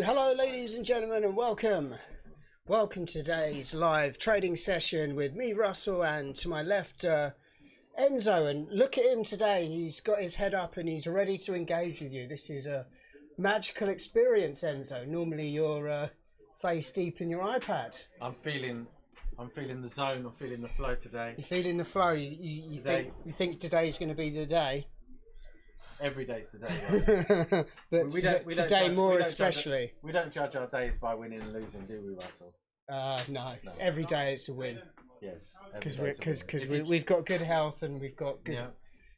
Hello ladies and gentlemen, and welcome to today's live trading session with me, Russell, and to my left Enzo. And look at him today, he's got his head up and he's ready to engage with you. This is a magical experience, Enzo. Normally you're face deep in your iPad. I'm feeling the zone. I'm feeling the flow today. You're feeling the flow. You think today's going to be the day? Every day's the day, right? But today more especially. We don't judge our days by winning and losing, do we, Russell? No. Every day it's a win. Yes, because we've got good health and we've got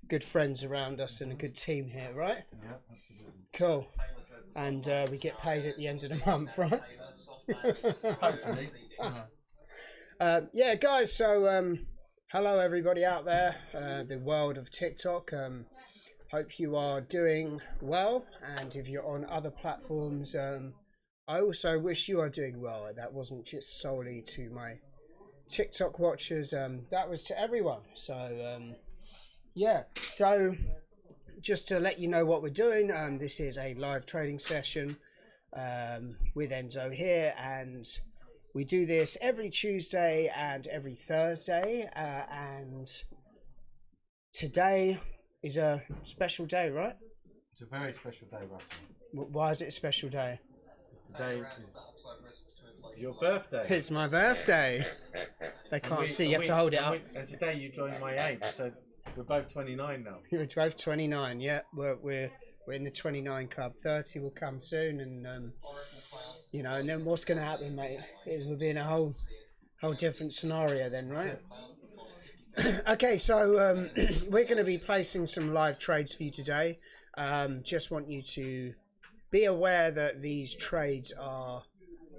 good friends around us and a good team here, right? Yeah, absolutely. Cool. And we get paid at the end of the month, right? Hopefully. Yeah, guys. So hello everybody out there, the world of TikTok. Hope you are doing well, and if you're on other platforms, I also wish you are doing well. That wasn't just solely to my TikTok watchers, that was to everyone. So yeah, so just to let you know what we're doing, this is a live trading session with Enzo here, and we do this every Tuesday and every Thursday, and today is a special day, right? It's a very special day, Russell. Why is it a special day? Today is your birthday. It's my birthday. They can't see, you have to hold it up. And today you joined my age, so we're both 29 now. We're both 29, yeah. We're in the 29 club. 30 will come soon, and you know, and then what's going to happen, mate? It will be in a whole different scenario then, right? Okay, so we're going to be placing some live trades for you today. Just want you to be aware that these trades are,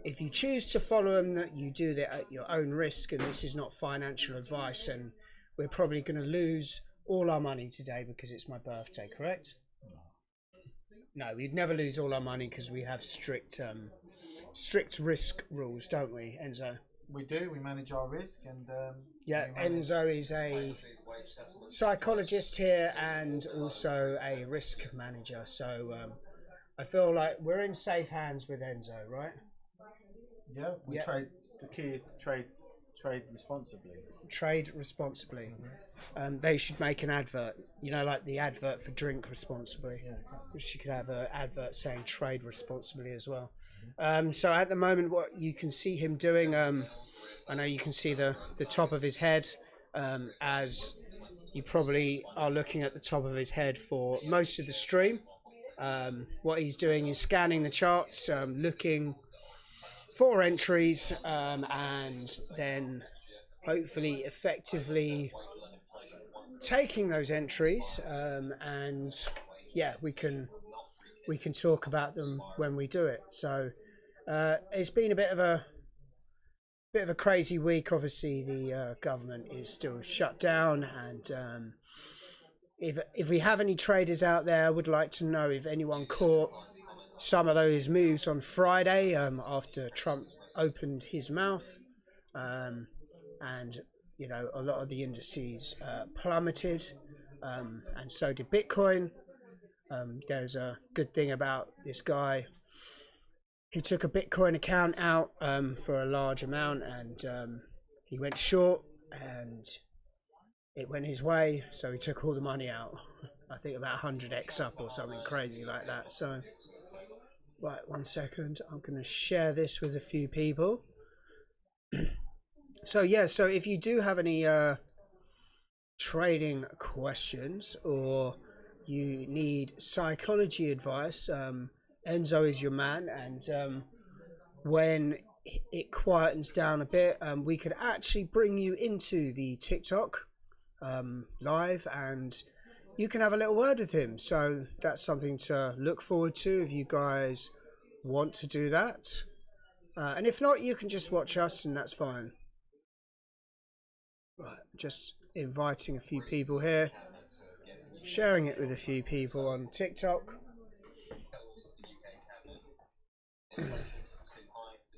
if you choose to follow them, that you do that at your own risk, and this is not financial advice, and we're probably going to lose all our money today because it's my birthday, correct? No, we'd never lose all our money because we have strict risk rules, don't we, Enzo? We do. We manage our risk, and yeah, Enzo is a psychologist here and also a risk manager. So I feel like we're in safe hands with Enzo, right? Yeah, we trade. The key is to trade responsibly. Trade responsibly. They should make an advert, you know, like the advert for drink responsibly. Yeah, exactly. Which you could have an advert saying trade responsibly as well. So at the moment, what you can see him doing, I know you can see the top of his head, as you probably are looking at the top of his head for most of the stream. What he's doing is scanning the charts, looking for entries, and then hopefully effectively taking those entries, and yeah, we can talk about them when we do it. So it's been a bit of a crazy week. Obviously the government is still shut down, and if we have any traders out there, I would like to know if anyone caught some of those moves on Friday, after Trump opened his mouth, and you know, a lot of the indices plummeted, and so did Bitcoin. There's a good thing about this guy. He took a Bitcoin account out for a large amount, and he went short, and it went his way, so he took all the money out. I think about 100x up or something crazy like that. So right, 1 second, I'm going to share this with a few people. So yeah, so if you do have any trading questions, or you need psychology advice, Enzo is your man, and when it quietens down a bit, we could actually bring you into the TikTok live, and you can have a little word with him. So that's something to look forward to if you guys want to do that, and if not, you can just watch us, and that's fine. Right, just inviting a few people here. sharing it with a few people on TikTok.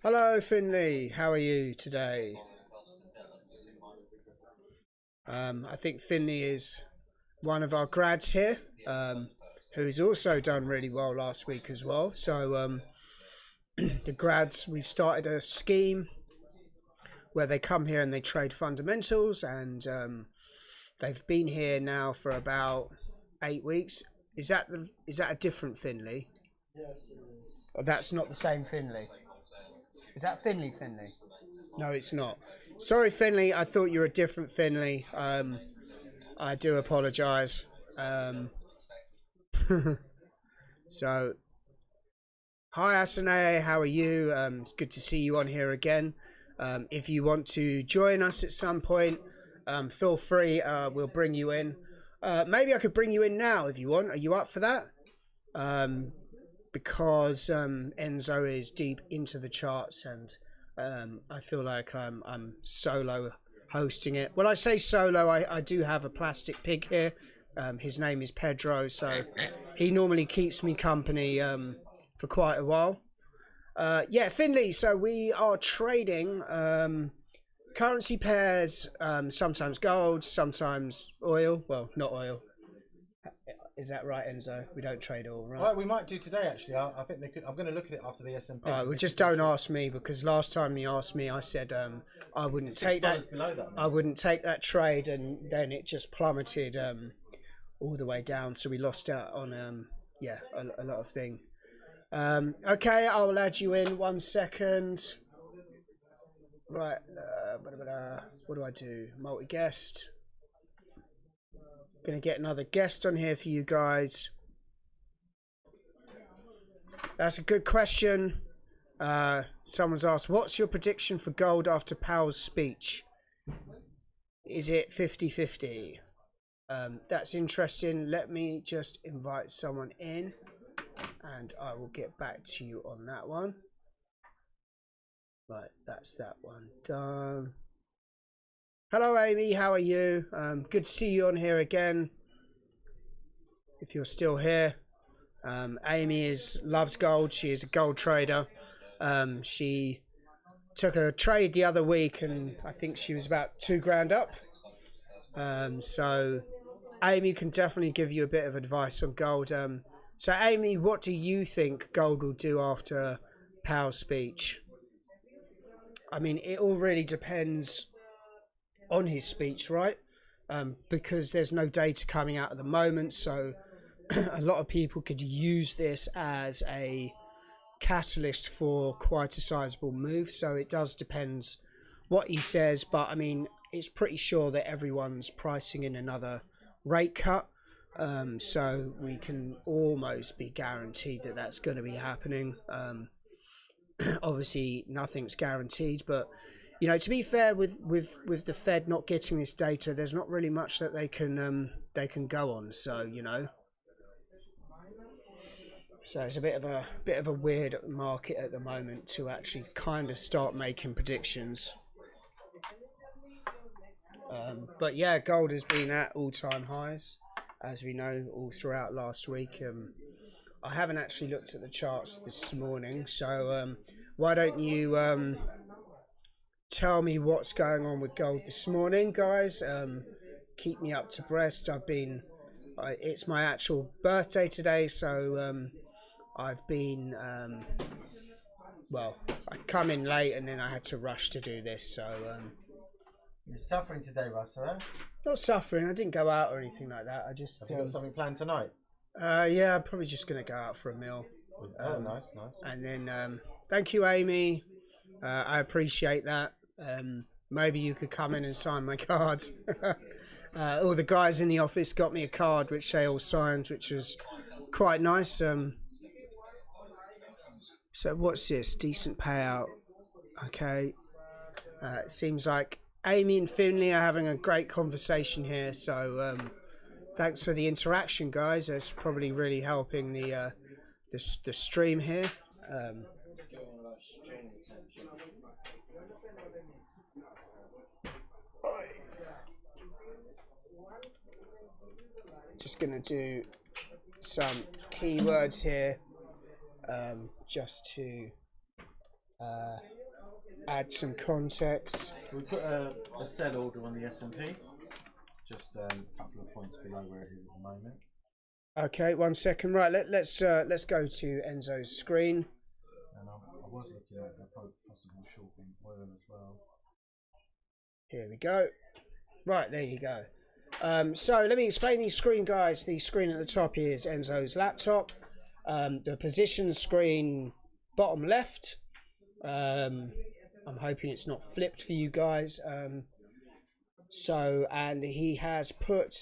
Hello Finley, how are you today? I think Finley is one of our grads here, who's also done really well last week as well. So the grads, we started a scheme where they come here and they trade fundamentals, and they've been here now for about 8 weeks. Is that a different Finley? Yes, it is. Oh, that's not the same Finley. Is that Finley? No, it's not. Sorry, Finley. I thought you were a different Finley. I do apologise. So, hi Asane, how are you? It's good to see you on here again. If you want to join us at some point, feel free. We'll bring you in. Maybe I could bring you in now if you want. Are you up for that? Because Enzo is deep into the charts, and I feel like I'm solo hosting it. When I say solo, I do have a plastic pig here. His name is Pedro, so he normally keeps me company for quite a while. Yeah, Finley, so we are trading currency pairs, sometimes gold, sometimes oil. Well, not oil. Is that right, Enzo? We don't trade oil, right? Well, we might do today, actually. I think they could. I'm going to look at it after the S&P. Well, just don't ask me, because last time you asked me, I said I wouldn't take that. I wouldn't take that trade, and then it just plummeted all the way down. So we lost out on yeah, a lot of things. Okay, I'll add you in 1 second. Right, what do I do? Multi-guest. Gonna get another guest on here for you guys. That's a good question. Someone's asked, what's your prediction for gold after Powell's speech? Is it 50-50? That's interesting. Let me just invite someone in, and I will get back to you on that one. Right, that's that one done. Hello Amy, how are you? Good to see you on here again, if you're still here. Amy loves gold. She is a gold trader. She took a trade the other week, and I think she was about $2,000 up. So Amy can definitely give you a bit of advice on gold. So Amy, what do you think gold will do after Powell's speech? I mean, it all really depends on his speech, right? Because there's no data coming out at the moment, so a lot of people could use this as a catalyst for quite a sizable move. So it does depend what he says, but I mean, it's pretty sure that everyone's pricing in another rate cut, so we can almost be guaranteed that that's going to be happening. Obviously nothing's guaranteed, but you know, to be fair, with the Fed not getting this data, there's not really much that they can go on. So you know, so it's a bit of a weird market at the moment to actually kind of start making predictions. But yeah, gold has been at all-time highs, as we know, all throughout last week. I haven't actually looked at the charts this morning, so why don't you tell me what's going on with gold this morning, guys? Keep me up to breast. It's my actual birthday today, so I've been well, I come in late and then I had to rush to do this, so you're suffering today, Russ, right? Not suffering. I didn't go out or anything like that. I just have you got something planned tonight? Yeah, I'm probably just gonna go out for a meal. Oh, nice. And then thank you, Amy. I appreciate that. Maybe you could come in and sign my cards. All the guys in the office got me a card which they all signed, which was quite nice. So what's this? Decent payout. Okay. It seems like Amy and Finley are having a great conversation here. So thanks for the interaction, guys. It's probably really helping the stream here. Just going to do some keywords here, just to add some context. We put a sell order on the S&P, just a couple of points below where it is at the moment. Okay, 1 second. Right, let's go to Enzo's screen. And I was looking at the possible shorting oil as well. Here we go. Right, there you go. So let me explain the screen, guys. The screen at the top is Enzo's laptop. The position screen bottom left. I'm hoping it's not flipped for you guys. And he has put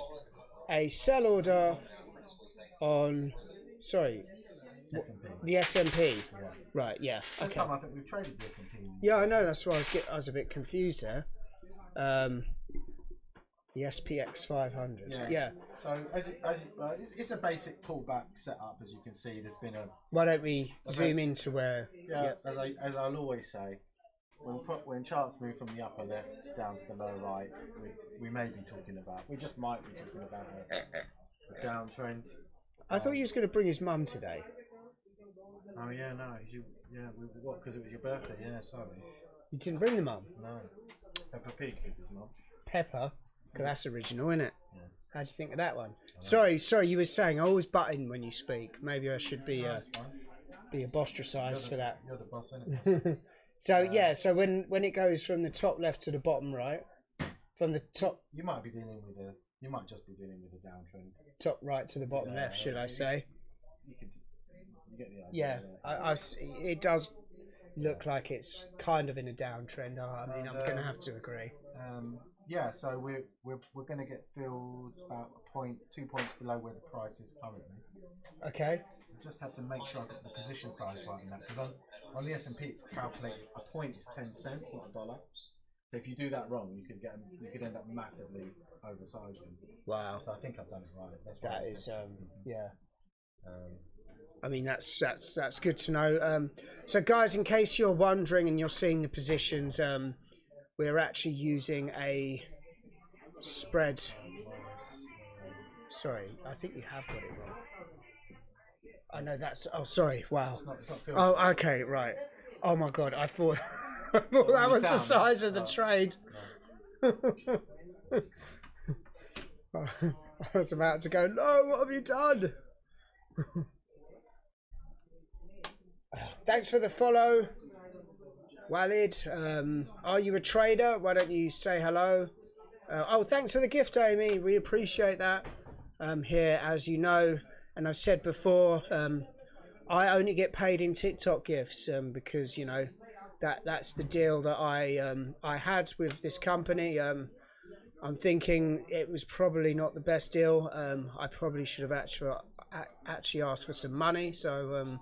a sell order on, sorry, S&P. the S&P. Yeah. Right, yeah. First Okay. time I think we've traded the S&P. Yeah, I know. That's why I was a bit confused there. The SPX 500. Yeah. So it's a basic pullback setup, as you can see. There's been a. Why don't we zoom into where? Yeah. As I'll always say, when charts move from the upper left down to the lower right, we may be talking about. We just might be talking about a downtrend. I thought you was going to bring his mum today. Oh yeah, no, what? Because it was your birthday? Yeah, sorry. You didn't bring the mum? No. Peppa Pig is his mum. Pepper? Because that's original, isn't it? Yeah. How'd you think of that one? Sorry, you were saying I always butt in when you speak. Maybe I should be ostracised for that. You're the boss, innit? So when it goes from the top left to the bottom right, from the top. You might just be dealing with a downtrend. Top right to the bottom left, should I say? You get the idea. Yeah, it does look like it's kind of in a downtrend. I mean, I'm going to have to agree. Yeah, so we're going to get filled about 2 points below where the price is currently. Okay. I just had to make sure I got the position size right in that, because on the S&P it's calculated a point is 10 cents, not a dollar. So if you do that wrong, you could end up massively oversizing. Wow. So I think I've done it right. That is yeah. I mean, that's good to know. So guys, in case you're wondering and you're seeing the positions, we're actually using a spread. Sorry, I think you have got it wrong. I know that's. Oh, sorry. Wow. It's not oh, okay, right. Oh my God, I thought that was the size of the trade. I was about to go. No, what have you done? Thanks for the follow, Walid. Are you a trader? Why don't you say hello? Oh, thanks for the gift, Amy. We appreciate that. Here, as you know, and I've said before, I only get paid in TikTok gifts because you know that's the deal that I had with this company. I'm thinking it was probably not the best deal. I probably should have actually asked for some money. So.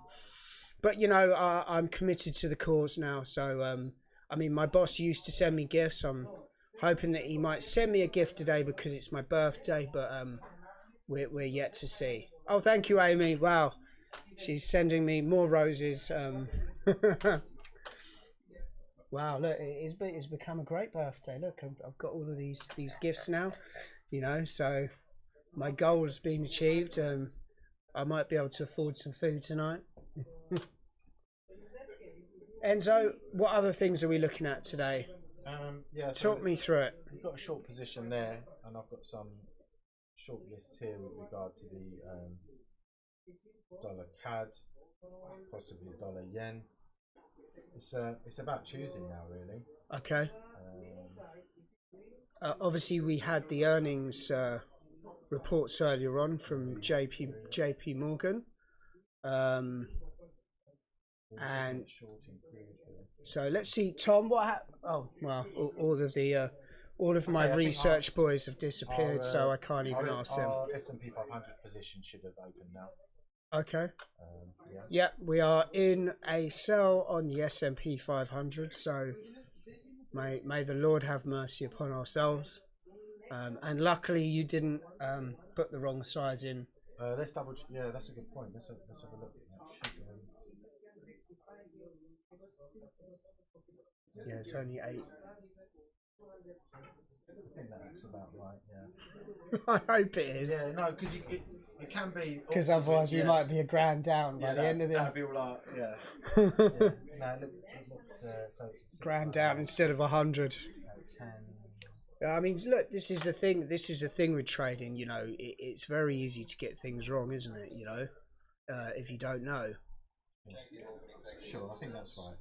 But, you know, I'm committed to the cause now. So, I mean, my boss used to send me gifts. I'm hoping that he might send me a gift today because it's my birthday. But we're yet to see. Oh, thank you, Amy. Wow. She's sending me more roses. Wow, look, it's become a great birthday. Look, I've got all of these gifts now, you know. So my goal has been achieved. I might be able to afford some food tonight. Enzo, what other things are we looking at today? Talk me through it. We've got a short position there, and I've got some short lists here with regard to the dollar CAD, possibly dollar yen. It's about choosing now, really. Okay. Obviously, we had the earnings reports earlier on from JP Morgan. And so let's see, Tom. What happened? Oh, well, all of my research boys have disappeared, so I can't even ask them. Our S&P 500 position should have opened now. Okay. Yeah. Yeah, we are in a sell on the S&P 500. So may the Lord have mercy upon ourselves. And luckily, you didn't put the wrong size in. Let's double. Yeah, that's a good point. Let's have a look. Yeah, it's only 8. I think that looks about right. Yeah. I hope it is. Yeah, no, because it can be. Because otherwise we might be a grand down by the end of this. That'd be like, yeah. No, it looks so it's Grand down instead of 100. 10. I mean, look, this is the thing. This is the thing with trading. You know, it's very easy to get things wrong, isn't it? You know, if you don't know. Sure, I think that's right.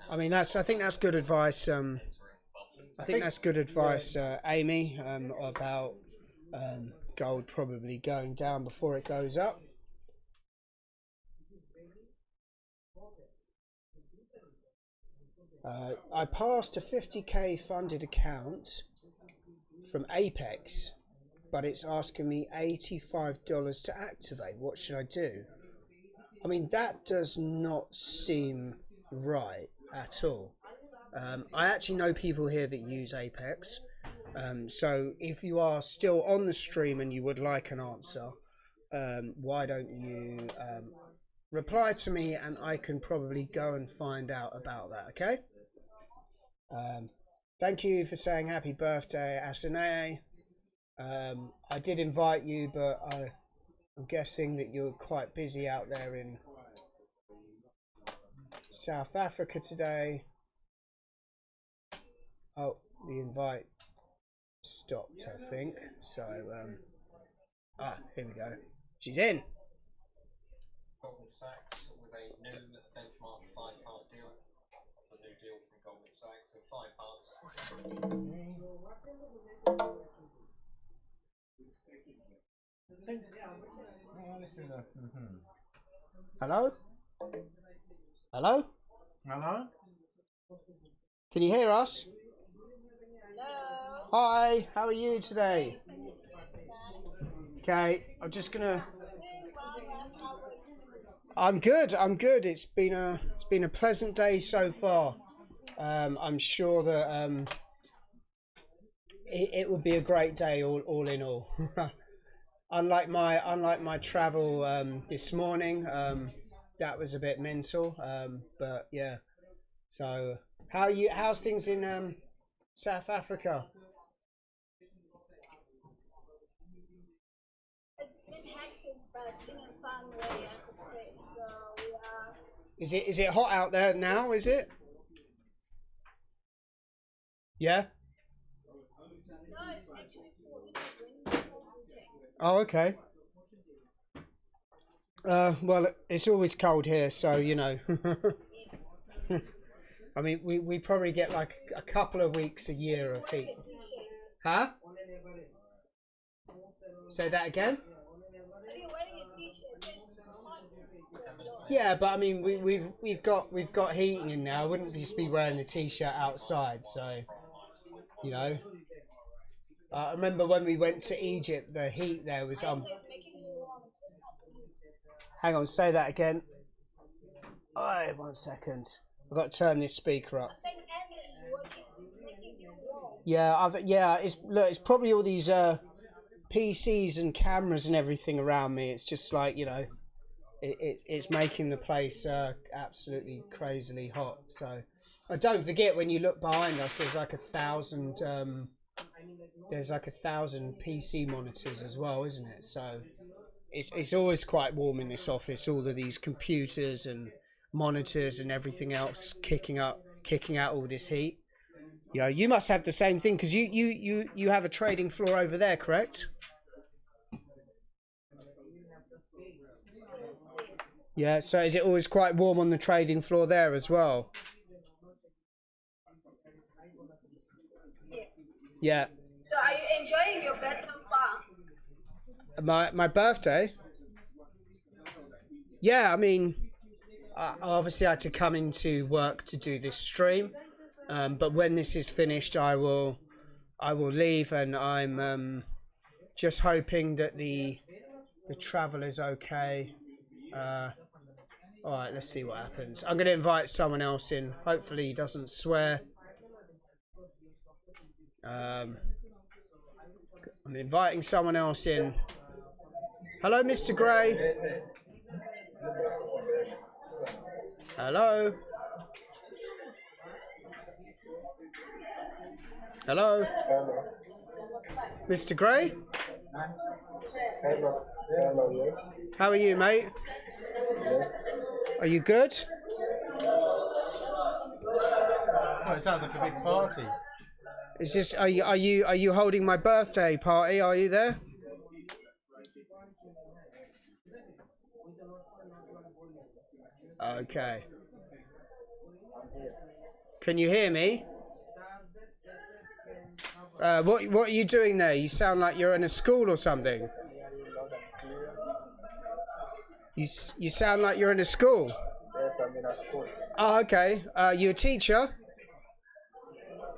I mean, I think that's good advice. I think that's good advice, Amy, about gold probably going down before it goes up. I passed a 50k funded account from Apex, but it's asking me $85 to activate. What should I do? I mean, that does not seem right at all. I actually know people here that use Apex. So if you are still on the stream and you would like an answer, why don't you reply to me and I can probably go and find out about that, okay? Thank you for saying happy birthday, Asane. I did invite you, but I'm guessing that you're quite busy out there in South Africa today. Oh, the invite stopped, I think. So, here we go. She's in. Goldman Sachs with a new benchmark 5-part deal. That's a new deal from Goldman Sachs, so 5 parts. Hello? Hello? Hello? Can you hear us? Hello. Hi, how are you today? Okay, I'm just gonna. I'm good. It's been a pleasant day so far. I'm sure that it will be a great day all in all. unlike my travel this morning, that was a bit mental. But yeah. So how's things in South Africa? It's been hectic, but in a fun way, I could say. So we are. Is it hot out there now? Is it? Yeah. No, it's actually cool. Oh, okay. Well, it's always cold here, so you know. I mean, we probably get like a couple of weeks a year of heat. Huh? Say that again? Are you wearing a t-shirt? Yeah, but I mean, we've got heating in now. I wouldn't just be wearing the t-shirt outside, so you know. I remember when we went to Egypt, the heat there was Hang on, say that again. Oh, 1 second. I've got to turn this speaker up. Yeah, it's probably all these PCs and cameras and everything around me. It's just like, you know, it's making the place absolutely crazily hot. So, don't forget, when you look behind us, there's like 1,000 PC monitors as well, isn't it? So it's always quite warm in this office. All of these computers and monitors and everything else kicking out all this heat. You know, you must have the same thing because you have a trading floor over there, correct? Yeah. So is it always quite warm on the trading floor there as well? Yeah. So are you enjoying your birthday far? My birthday? Yeah, I mean, I obviously had to come into work to do this stream, but when this is finished, I will leave, and I'm just hoping that the travel is okay. All right, let's see what happens. I'm going to invite someone else in. Hopefully, he doesn't swear. I'm inviting someone else in. Hello, Mr. Gray. Hello. Hello, Hello. Mr. Gray. Hello. Hello, yes. How are you, mate? Yes. Are you good? Oh, it sounds like a big party. Is this? Are you holding my birthday party? Are you there? Okay. Can you hear me? What are you doing there? You sound like you're in a school or something. You sound like you're in a school. Yes, I'm in a school. Oh, okay. You a teacher?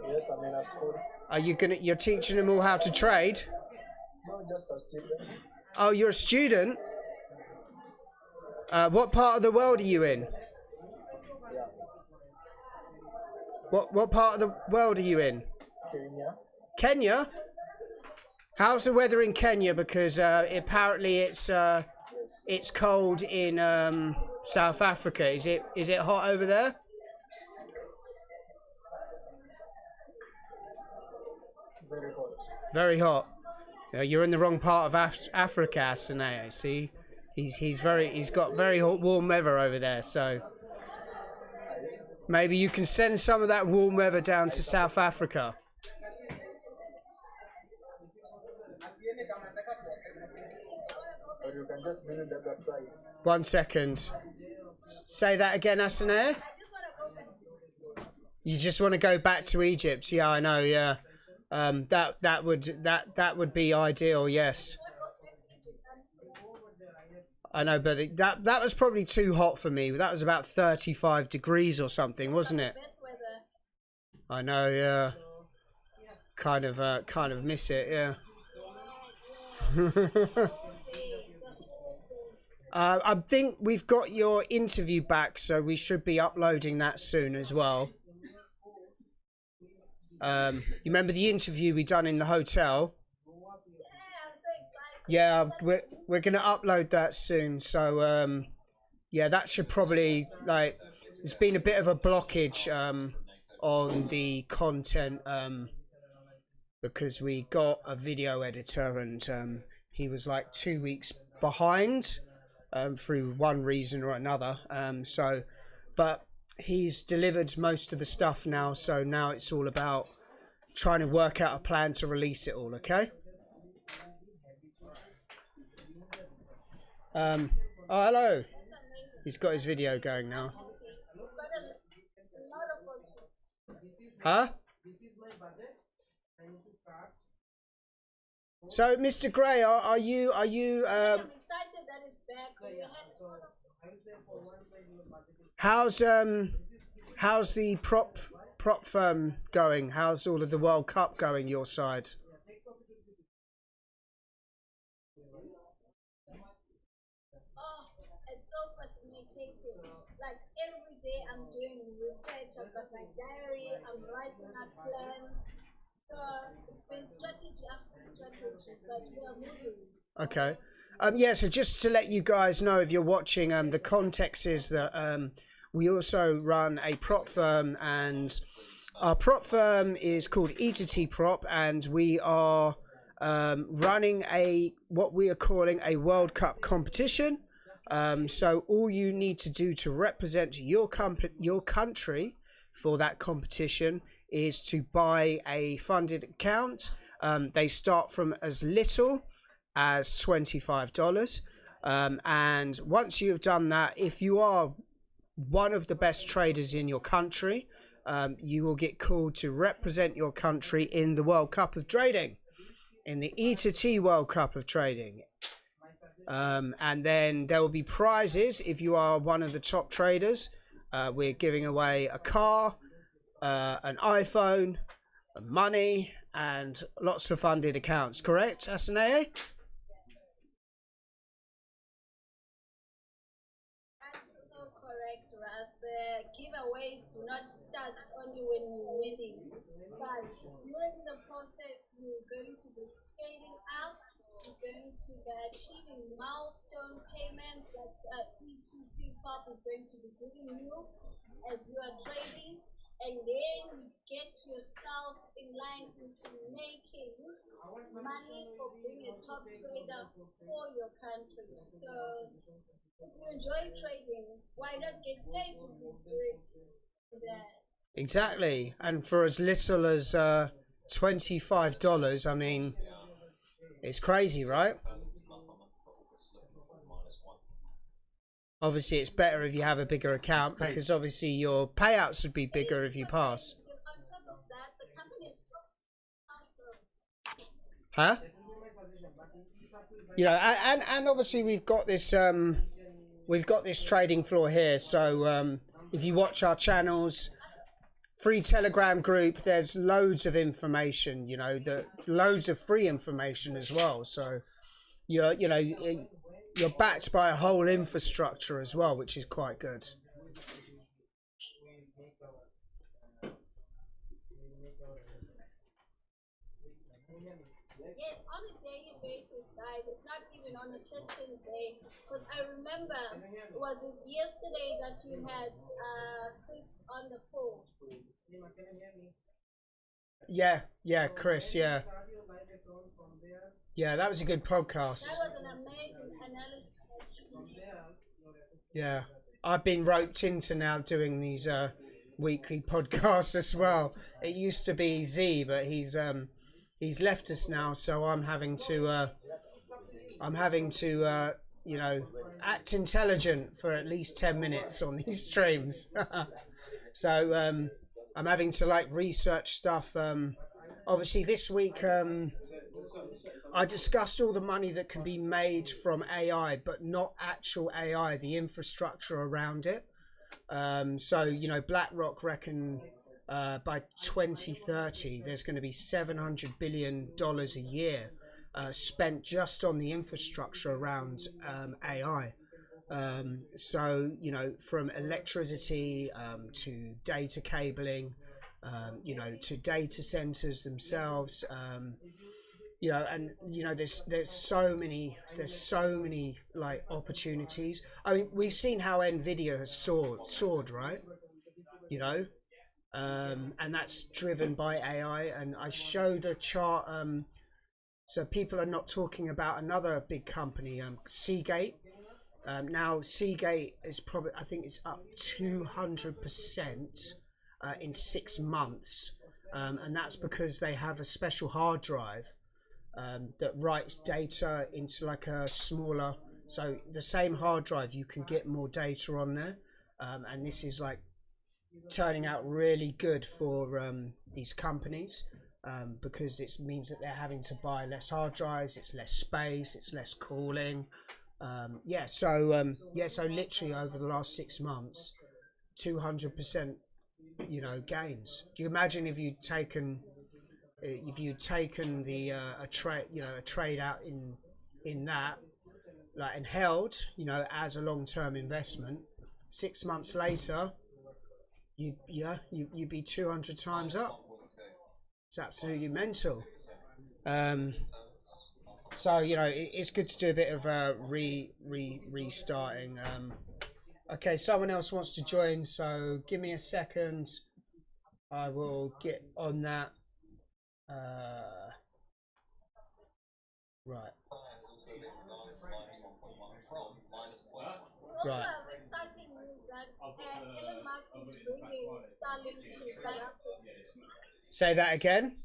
Yes, I'm in a school. You're teaching them all how to trade? No, just a student. Oh, you're a student? What part of the world are you in? Yeah. What part of the world are you in? Kenya. Kenya? How's the weather in Kenya? Because apparently it's cold in South Africa. Is it hot over there? Very hot. Very hot. You're in the wrong part of Africa, Asane. See, he's got very hot, warm weather over there. So maybe you can send some of that warm weather down to South Africa. Or you can just visit the other side. 1 second. Say that again, Asane. You just want to go back to Egypt? Yeah, I know. Yeah, that would be ideal. Yes, I know, but that was probably too hot for me. That was about 35 degrees or something, wasn't it? I know. Yeah, kind of miss it. Yeah. I think we've got your interview back, so we should be uploading that soon as well. You remember the interview we done in the hotel? Yeah, we're gonna upload that soon. So yeah, that should probably there's been a bit of a blockage on the content because we got a video editor and he was like 2 weeks behind through one reason or another. But he's delivered most of the stuff now, so now it's all about trying to work out a plan to release it all. Okay. Oh, hello. He's got his video going now. Huh? So, Mr. Gray, are you I'm excited that it's back. We had how's the prop firm going? How's all of the World Cup going your side? It's so fascinating. Like every day I'm doing research, I've got my diary, I'm writing up plans. So it's been strategy after strategy, but we are moving. Okay. Yeah, so just to let you guys know, if you're watching, the context is that we also run a prop firm, and our prop firm is called E2T Prop, and we are running what we are calling a World Cup competition. So all you need to do to represent your country for that competition is to buy a funded account. They start from as little as $25. And once you've done that, if you are one of the best traders in your country, you will get called to represent your country in the World Cup of Trading, in the E2T World Cup of Trading. And then there will be prizes if you are one of the top traders. We're giving away a car, an iPhone, money, and lots of funded accounts. Correct, Asane? The giveaways do not start only when you're winning, but during the process you're going to be scaling up, you're going to be achieving milestone payments that E2T Pop is going to be giving you as you are trading. and then get yourself in line into making money for being a top trader for your country. So if you enjoy trading, why not get paid to be doing that? Exactly. And for as little as $25, I mean, it's crazy, right? Obviously, it's better if you have a bigger account because obviously your payouts would be bigger if you pass. Because on top of that, the company Huh? You know, and obviously we've got this trading floor here. So if you watch our channels, free Telegram group, there's loads of information. You know, loads of free information as well. So you're backed by a whole infrastructure as well, which is quite good. Yes, on a daily basis, guys. It's not even on a certain day. Because I remember, was it yesterday that you had Chris on the phone? Yeah, Chris, yeah. Yeah, that was a good podcast. That was an amazing analysis. Yeah, I've been roped into now doing these weekly podcasts as well. It used to be Z, but he's left us now, so I'm having to you know, act intelligent for at least 10 minutes on these streams. So I'm having to like research stuff. Obviously this week I discussed all the money that can be made from AI, but not actual AI, the infrastructure around it. So, you know, BlackRock reckon by 2030 there's going to be $700 billion a year spent just on the infrastructure around AI. So, you know, from electricity to data cabling, you know, to data centers themselves, you know, and you know, there's so many like opportunities. I mean, we've seen how Nvidia has soared, right? You know, and that's driven by AI. And I showed a chart. So people are not talking about another big company, Seagate. Now Seagate is probably, I think it's up 200% in 6 months, and that's because they have a special hard drive that writes data into like a smaller, so the same hard drive you can get more data on there, and this is like turning out really good for these companies, because it means that they're having to buy less hard drives, it's less space, it's less cooling. So literally over the last 6 months, 200%, you know, gains. Do you imagine if you'd taken the a trade out in that, like, and held, you know, as a long-term investment, 6 months later you'd be 200 times up. It's absolutely mental. So, you know, it's good to do a bit of restarting. Okay, someone else wants to join, so give me a second. I will get on that. Right. Right. Exciting news that Elon Musk is bringing Starlink to South Africa. Say that again.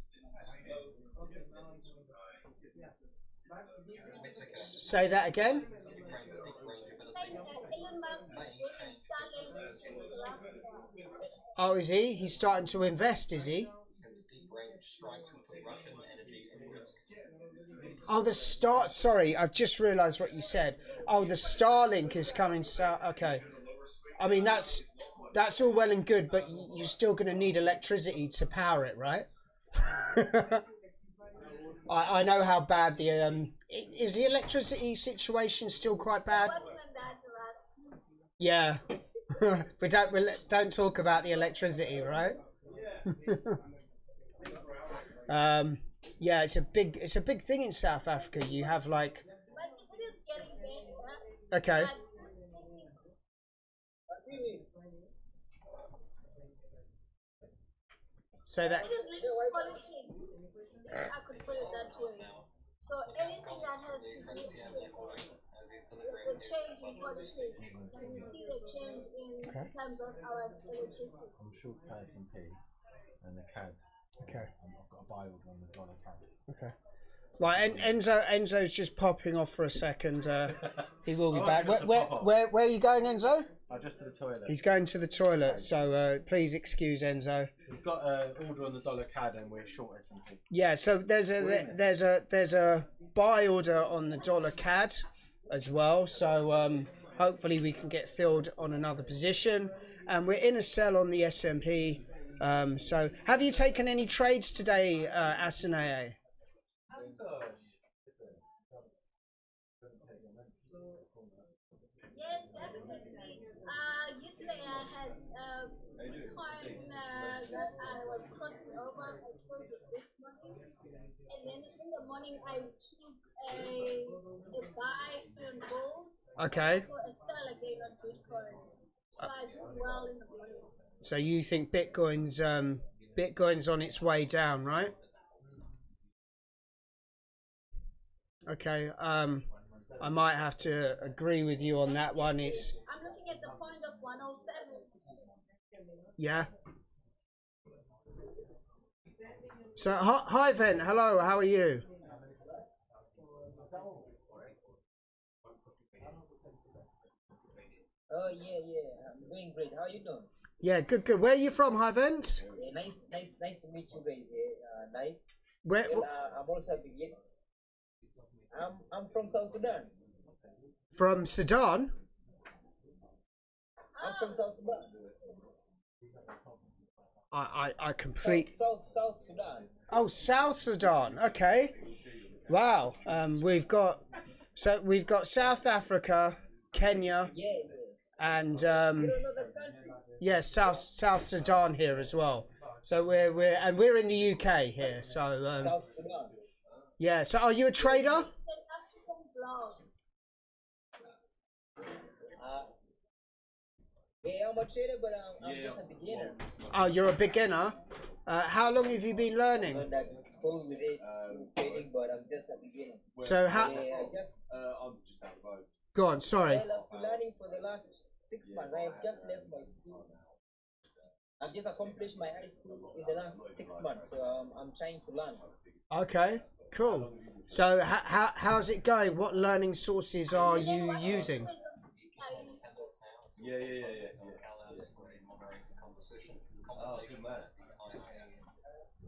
Say that again. Elon Musk is bringing Starlink to South Africa. Oh, is he? He's starting to invest, is he? Oh, the Star... Sorry, I've just realised what you said. Oh, the Starlink is coming south. Okay. I mean, that's all well and good, but you're still going to need electricity to power it, right? I know how bad the... is the electricity situation still quite bad? Yeah. we don't talk about the electricity, right? Yeah, it's a big thing in South Africa. You have like... Okay. So that. It is linked to politics. I could put it that way. So anything that has to do with the change in politics, and we see the change in terms of our electricity. I'm short S&P and the CAD. Okay. I've got a buy order on the dollar CAD. Okay. Right, Enzo's just popping off for a second. He will be back. Where are you going, Enzo? Just to the toilet. He's going to the toilet, so please excuse Enzo. We've got an order on the dollar CAD and we're short S&P. Yeah, so there's a buy order on the dollar CAD as well. So hopefully we can get filled on another position, and we're in a sell on the S&P. So have you taken any trades today, Asanae? Yes, definitely. Yesterday I had Bitcoin that I was crossing over. I closed this morning, and then in the morning I took a buy on gold. Okay. So a sell again on Bitcoin. So I did well in the morning. So you think Bitcoin's on its way down, right? Okay. I might have to agree with you on that one. It's. I'm looking at the point of 107. Yeah. So hi Ven, hello. How are you? Oh yeah, I'm doing great. How are you doing? Yeah, good. Where are you from, Hyvent? Yeah, nice to meet you guys here live. Where? Well, I'm also a beginner. I'm from South Sudan. From Sudan? I'm from South Sudan. I complete. South Sudan. Oh, South Sudan. Okay. Wow. We've got South Africa, Kenya, Yeah. and You don't know the country? yeah, South Sudan here as well. So we're in the UK here. So South Sudan. yeah. So are you a trader? It's an African blog. Yeah, I'm a trader, but I'm just a beginner. Oh, you're a beginner. How long have you been learning? Not that cool with it, with trading, but I'm just a beginner. So how? Yeah, I'm just out of vote. Go on. Sorry. well, I've been learning for the last 6 months. I have just left my school. I've just accomplished my high school in the last 6 months, so I'm trying to learn. Okay. Cool. So how's it going? What learning sources are you using? Yeah. Oh, good man.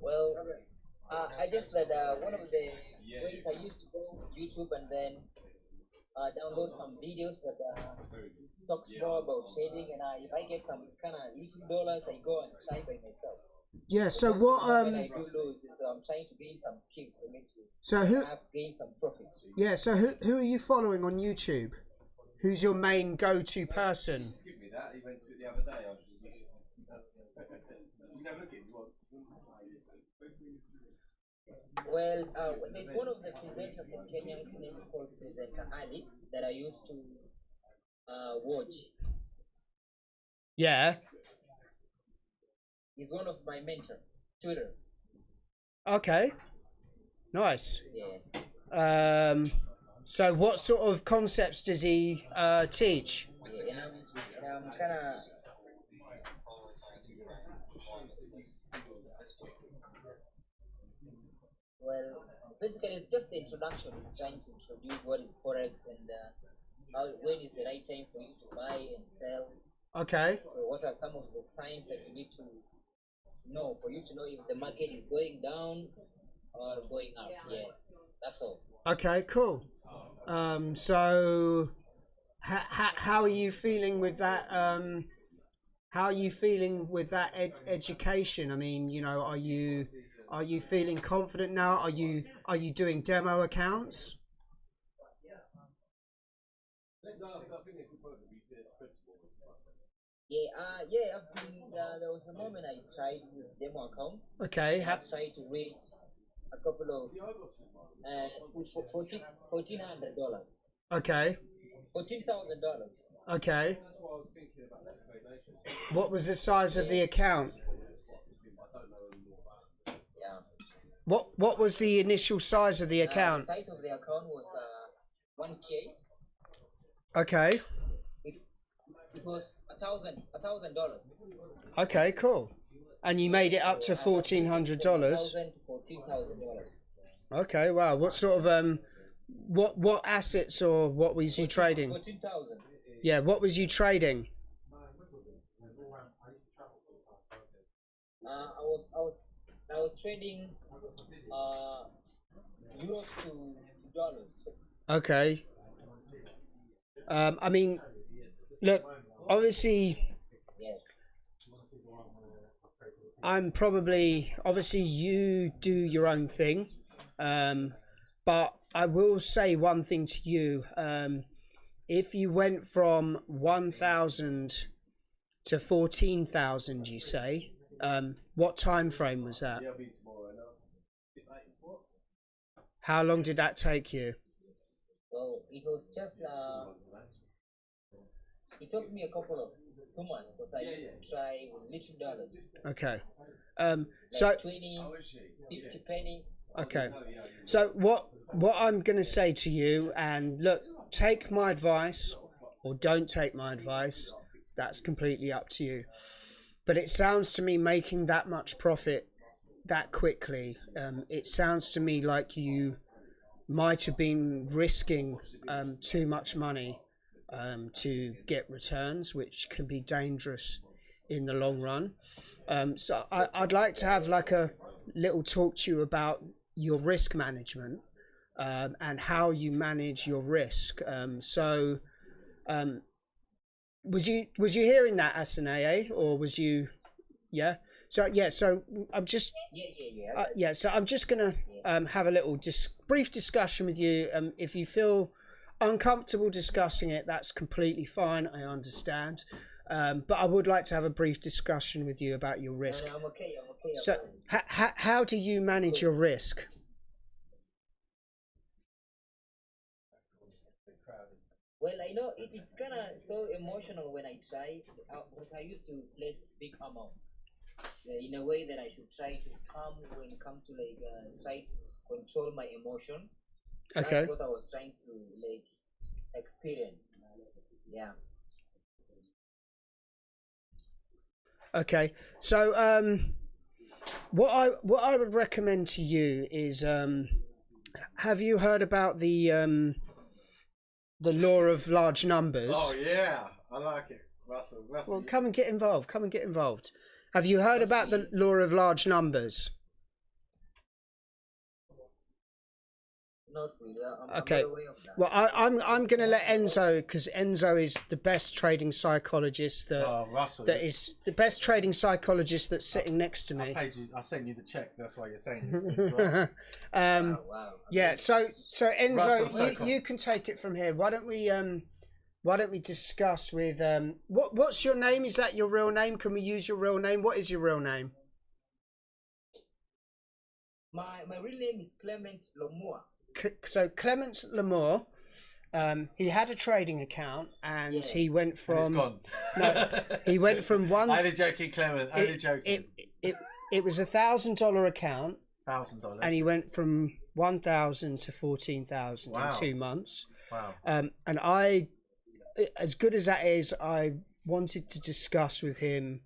Well, I just that one of the ways I used to go YouTube and then download some videos that talks more about trading, and if I get some kind of little dollars, I go and try by myself. Yeah. So what? When I do lose, is I'm trying to gain some skills for me to So who? perhaps gain some profit. Yeah. So who are you following on YouTube? Who's your main go-to person? Give me that. He went to it the other day. I was just you never look at it. Well, there's one of the presenters from Kenya. His name is called Presenter Ali that I used to watch. Yeah. He's one of my mentor, Twitter. Okay. Nice. Yeah. So what sort of concepts does he teach? Yeah, and I'm kind of. Well, basically, it's just the introduction. He's trying to introduce what is Forex and when is the right time for you to buy and sell. Okay. So what are some of the signs that you need to know for you to know if the market is going down or going up? Yeah, that's all. Okay. Cool. So how are you feeling with that? How are you feeling with that education? I mean, you know, are you feeling confident now? Are you doing demo accounts? Yeah, I've been. There was a moment I tried with demo account. Okay. I've tried to wait a couple of $1,400. Okay. $14,000. Okay. What was the size of the account? What was the initial size of the The account? size of the account was 1K. Okay. It was $1,000. Okay, cool. And you made it up to $1,400. $1,000 to $14,000. Okay, wow. What sort of what assets or what was you trading? 14,000. Yeah, what was you trading? I was trading euros to dollars. Okay. I mean, look, obviously, Yes. I'm probably, obviously you do your own thing, but I will say one thing to you. If you went from 1,000 to 14,000, you say, what time frame was that? How long did that take you? Well, it was just it took me a couple of 2 months because I used to try with little dollars. Okay. Like So 20, 50 penny. okay. So what I'm going to say to you, and look, take my advice or don't take my advice. That's completely up to you. But it sounds to me making that much profit that quickly. It sounds to me like you might have been risking too much money to get returns, which can be dangerous in the long run. So I'd like to have like a little talk to you about your risk management and how you manage your risk. Was you hearing that, Asane, or was you? Yeah. So yeah. So I'm just. Yeah. So I'm just gonna have a little brief discussion with you. If you feel uncomfortable discussing it, that's completely fine. I understand. But I would like to have a brief discussion with you about your risk. I'm okay. So how do you manage your risk? Well, I know it's kind of so emotional when I try because I used to place big amount in a way that I should try to calm when it comes to like try to control my emotion. Okay. That's what I was trying to like experience. Yeah. Okay. So what I would recommend to you is have you heard about the law of large numbers? Oh yeah, I like it, Russell. Well, come and get involved. Have you heard about the law of large numbers? Not really. Okay. I'm not aware of that. Well, I'm going to let Enzo, because Enzo is the best trading psychologist Russell, that is the best trading psychologist that's sitting next to me. I sent you the check. That's why you're saying these things, right? Wow. Yeah. So Russell, Enzo, you can take it from here. Why don't we discuss with what's your name? Is that your real name? Can we use your real name? What is your real name? My real name is Clement Lomoa. So Clement Lamour, he had a trading account, and he went from he went from one. Only joking, Clement. Only joking. It was $1,000 account, $1,000, and he went from 1,000 to 14,000 Wow. in 2 months. Wow. And I, as good as that is, I wanted to discuss with him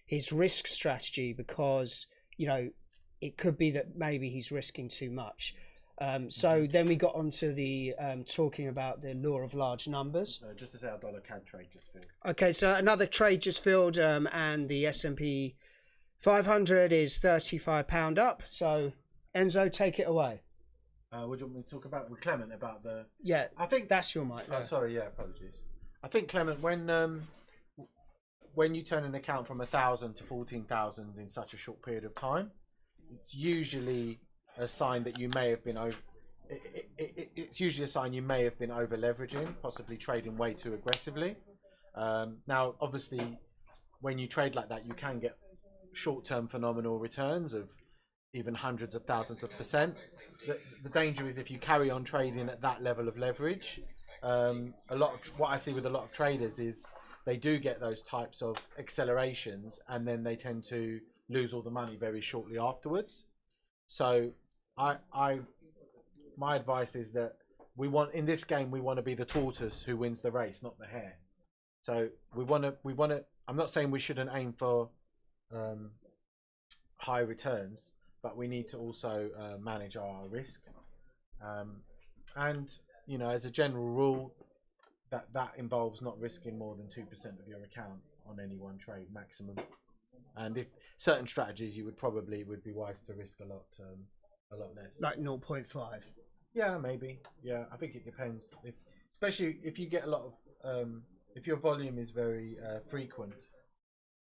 his risk strategy, because it could be that maybe he's risking too much. So then we got onto the talking about the law of large numbers. Just to say, our dollar CAD trade just filled. Okay, so another trade just filled, and the S&P 500 is £35 up. So Enzo, take it away. What do you want me to talk about with Clement about the? Yeah, I think that's your mic. Oh, sorry, yeah, apologies. I think Clement, when you turn an account from 1,000 to 14,000 in such a short period of time, it's usually a sign that you may have been over. It's usually a sign you may have been over leveraging, possibly trading way too aggressively. Now, obviously, when you trade like that, you can get short-term phenomenal returns of even hundreds of thousands of percent. The danger is if you carry on trading at that level of leverage. What I see with a lot of traders is they do get those types of accelerations, and then they tend to lose all the money very shortly afterwards. So my advice is that in this game we want to be the tortoise who wins the race, not the hare. So we want to. I'm not saying we shouldn't aim for high returns, but we need to also manage our risk. And you know, as a general rule, that involves not risking more than 2% of your account on any one trade maximum. And if certain strategies, you would be wise to risk a lot less. Like 0.5. Yeah, maybe. Yeah, I think it depends. Especially if you get a lot of, if your volume is very frequent,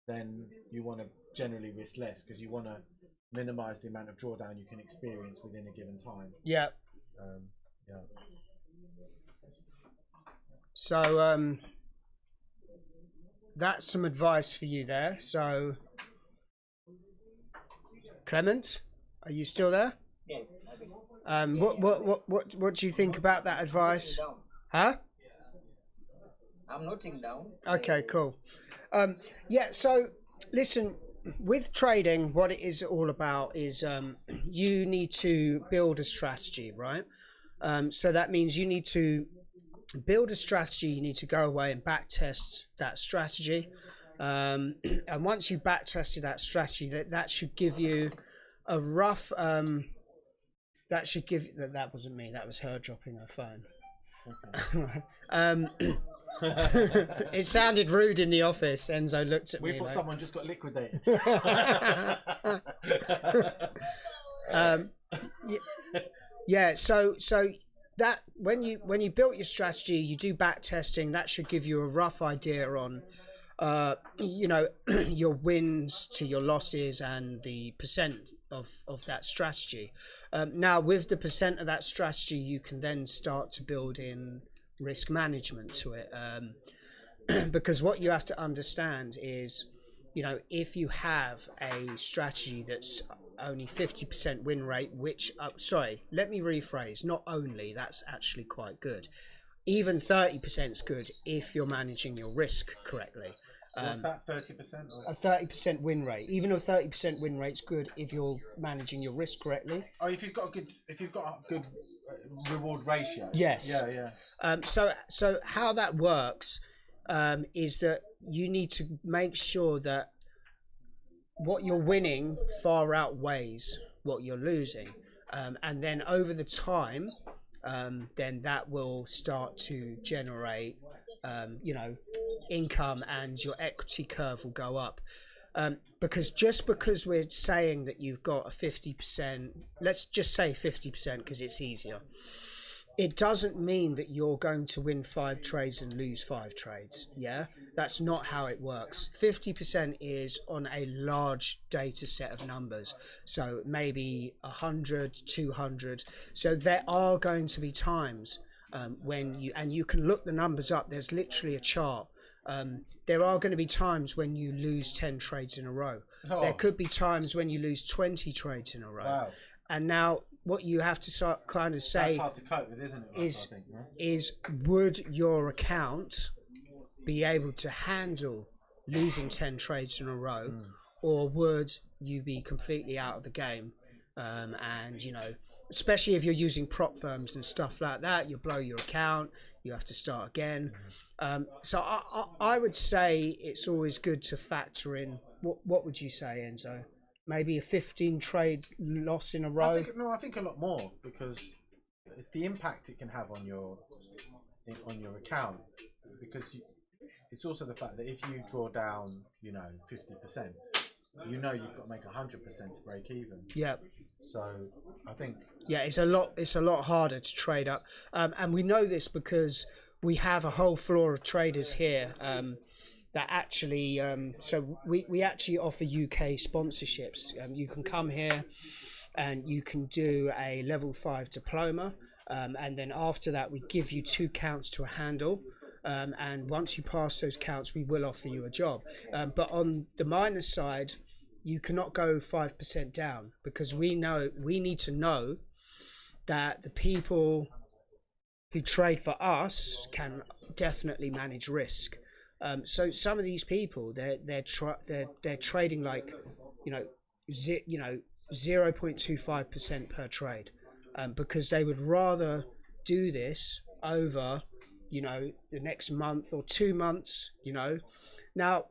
then you want to generally risk less because you want to minimize the amount of drawdown you can experience within a given time. Yeah. Yeah. So that's some advice for you there. So Clement, are you still there? Yes. What do you think about that advice? Huh? I'm noting down. Okay, cool. Yeah, so listen, with trading, what it is all about is you need to build a strategy, right? So that means you need to build a strategy. You need to go away and back test that strategy. And once you back tested that strategy, that should give you a rough that should give that wasn't me, that was her dropping her phone. Okay. It sounded rude in the office. Enzo looked at me. We thought like, someone just got liquidated. Yeah, so that when you built your strategy, you do back testing. That should give you a rough idea on you know, your wins to your losses and the percent of that strategy. Now with the percent of that strategy, you can then start to build in risk management to it, because what you have to understand is, you know, if you have a strategy that's only 50% win rate, which sorry, let me rephrase, not only, that's actually quite good, even 30% is good if you're managing your risk correctly. What's that, 30%? A 30% win rate. Even a 30% win rate's good if you're managing your risk correctly. Oh, if you've got a good reward ratio. Yes. Yeah, yeah. So how that works is that you need to make sure that what you're winning far outweighs what you're losing, and then over the time, then that will start to generate, you know, income, and your equity curve will go up. Because just because we're saying that you've got a 50%, let's just say 50% because it's easier, it doesn't mean that you're going to win 5 trades and lose 5 trades. Yeah, that's not how it works. 50% is on a large data set of numbers, so maybe 100, 200. So there are going to be times when you can look the numbers up. There's literally a chart. There are going to be times when you lose 10 trades in a row. Oh. There could be times when you lose 20 trades in a row. Wow. And now what you have to start kind of say, that's hard to cope with, isn't it? is would your account be able to handle losing 10 trades in a row, or would you be completely out of the game? And, you know, especially if you're using prop firms and stuff like that, you blow your account, you have to start again. So I would say it's always good to factor in, what would you say, Enzo? Maybe a 15 trade loss in a row? I think a lot more, because it's the impact it can have on your account. Because it's also the fact that if you draw down, you know, 50%, you know you've got to make 100% to break even. Yeah. So I think, yeah, it's a lot harder to trade up, and we know this because we have a whole floor of traders here that actually, so we actually offer UK sponsorships. You can come here and you can do a level 5 diploma, and then after that we give you 2 counts to a handle, and once you pass those counts we will offer you a job. But on the minus side, you cannot go 5% down, because we need to know that the people who trade for us can definitely manage risk. So some of these people, they're trading like, you know, 0.25% per trade, because they would rather do this over, you know, the next month or 2 months, you know. Now,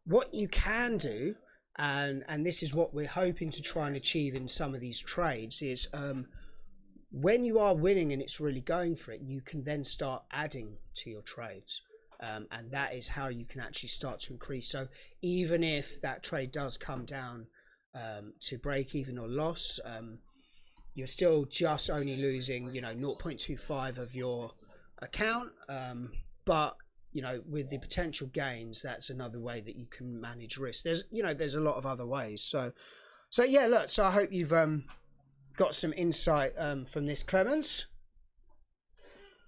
what you can do, and this is what we're hoping to try and achieve in some of these trades, is when you are winning and it's really going for it, you can then start adding to your trades. And that is how you can actually start to increase. So even if that trade does come down to break even or loss, you're still just only losing, you know, 0.25 of your account. But, you know, with the potential gains, that's another way that you can manage risk. There's, you know, there's a lot of other ways. So yeah, look, so I hope you've got some insight from this, Clemens.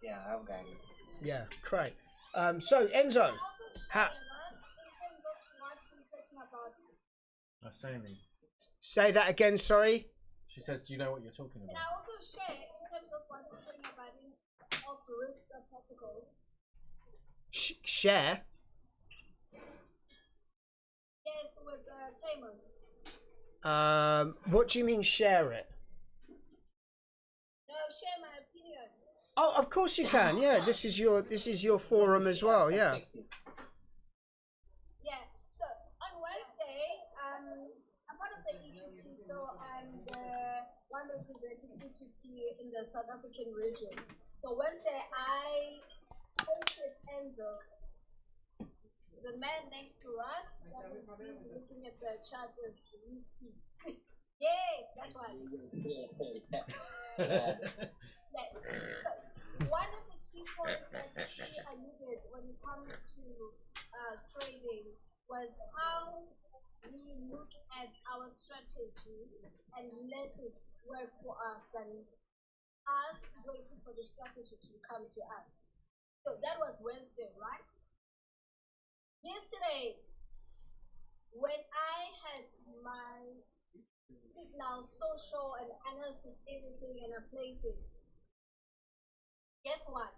Yeah, I've got it. Yeah, great. So Enzo, say that again, sorry. She says, do you know what you're talking Can about? I also share in terms of what we're talking about of risk protocols? Share? Yes, with Cayman. What do you mean share it? No, share my opinion. Oh, of course you can. Yeah, this is your forum as well. Yeah. Yeah. So on Wednesday, I'm part of the ETT, so I'm one representing ETT in the South African region. So Wednesday, I hosted Enzo, the man next to us, that is busy looking at the chart as we speak. Yes, that one. Yeah. So one of the key points that she alluded when it comes to trading was how we look at our strategy and let it work for us than us waiting for the strategy to come to us. So that was Wednesday, right? Yesterday, when I had my signal, social and analysis, everything, and I place it, guess what?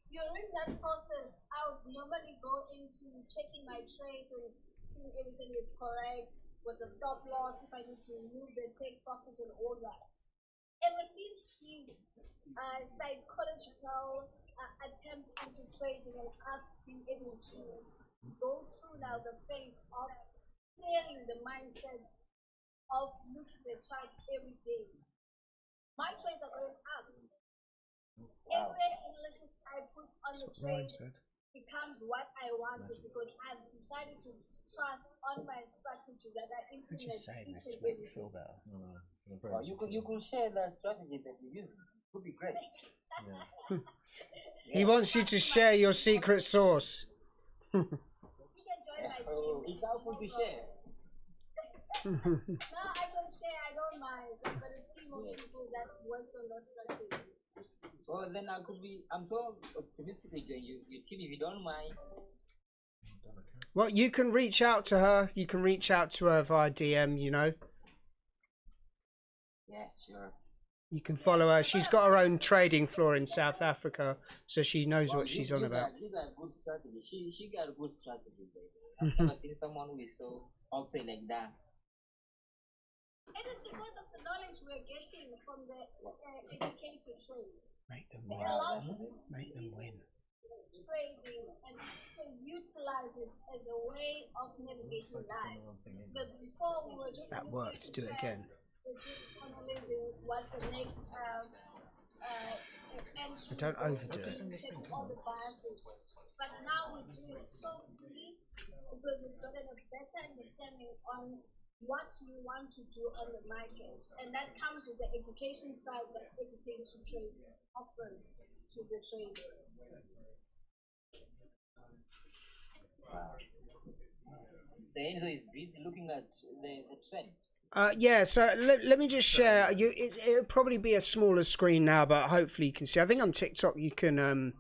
During that process, I would normally go into checking my trades and seeing everything is correct with the stop loss, if I need to remove the take profit and all that. Ever since his psychological attempt into trading and us being able to go through now the phase of clearing the mindset of looking at the chart every day, my trades are going up. Every analysis I put on the trade becomes what I wanted because I've decided to trust on my strategy that I implement. Just saying this to make me feel better. Well, you could share the strategy that you use. It would be great. Yeah. He wants you to share your secret sauce. You can join my team. Oh, it's helpful to share. No, I don't share. I don't mind. I've got a team of people that works on that strategy. Well, then I'm so optimistic again. Your team, if you don't mind. Well, you can reach out to her. You can reach out to her via DM, you know. Yeah, sure. You can follow her. She's got her own trading floor in South Africa, so she knows what she's on about. You got good strategy. She got a good strategy, baby. I've never seen someone who is so open like that. It is because of the knowledge we're getting from the educated trade. Make them It win. allows Make them win. trading and to utilize it as a way of navigating life. Because before we were just That worked. Do it again. we're just analyzing what the next But don't overdo it. check all the biases. But now we do it so deep because we've gotten a better understanding on what we want to do on the market, and that comes with the education side that Education Trade offers to the traders. Wow. The Enzo is busy looking at the trend. Yeah, so let me just share. It'll probably be a smaller screen now, but hopefully you can see. I think on TikTok you can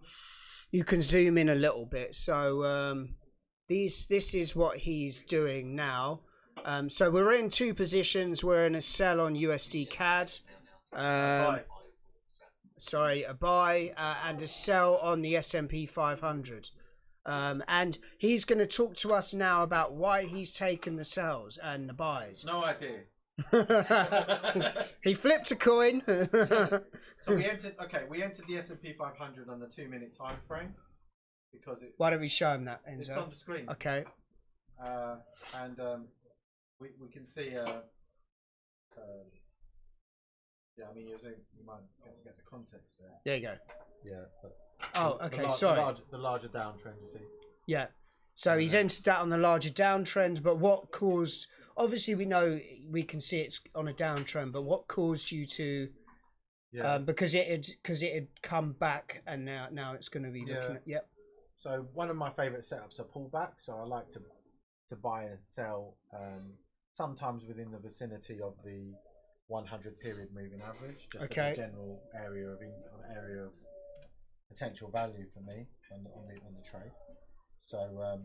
zoom in a little bit. So this is what he's doing now. So we're in two positions. We're in a sell on USD CAD. Sorry, a buy and a sell on the S&P 500. And he's going to talk to us now about why he's taken the sells and the buys. No idea. He flipped a coin. So we entered. Okay, we entered the S&P 500 on the 2-minute time frame because it's. Why don't we show him that, It's Enzo? on the screen. Okay. And we can see. Yeah, I mean, you might get the context there. There you go. Yeah. But Oh, okay. Sorry. The larger downtrend, you see. Yeah. So he's entered that on the larger downtrend, but what caused? Obviously, we know we can see it's on a downtrend, but what caused you to? Yeah. Because it had come back, and now it's going to be looking at. Yep. So one of my favourite setups are pullback. So I like to buy and sell sometimes within the vicinity of the 100 period moving average, just as a general area of potential value for me on the trade. So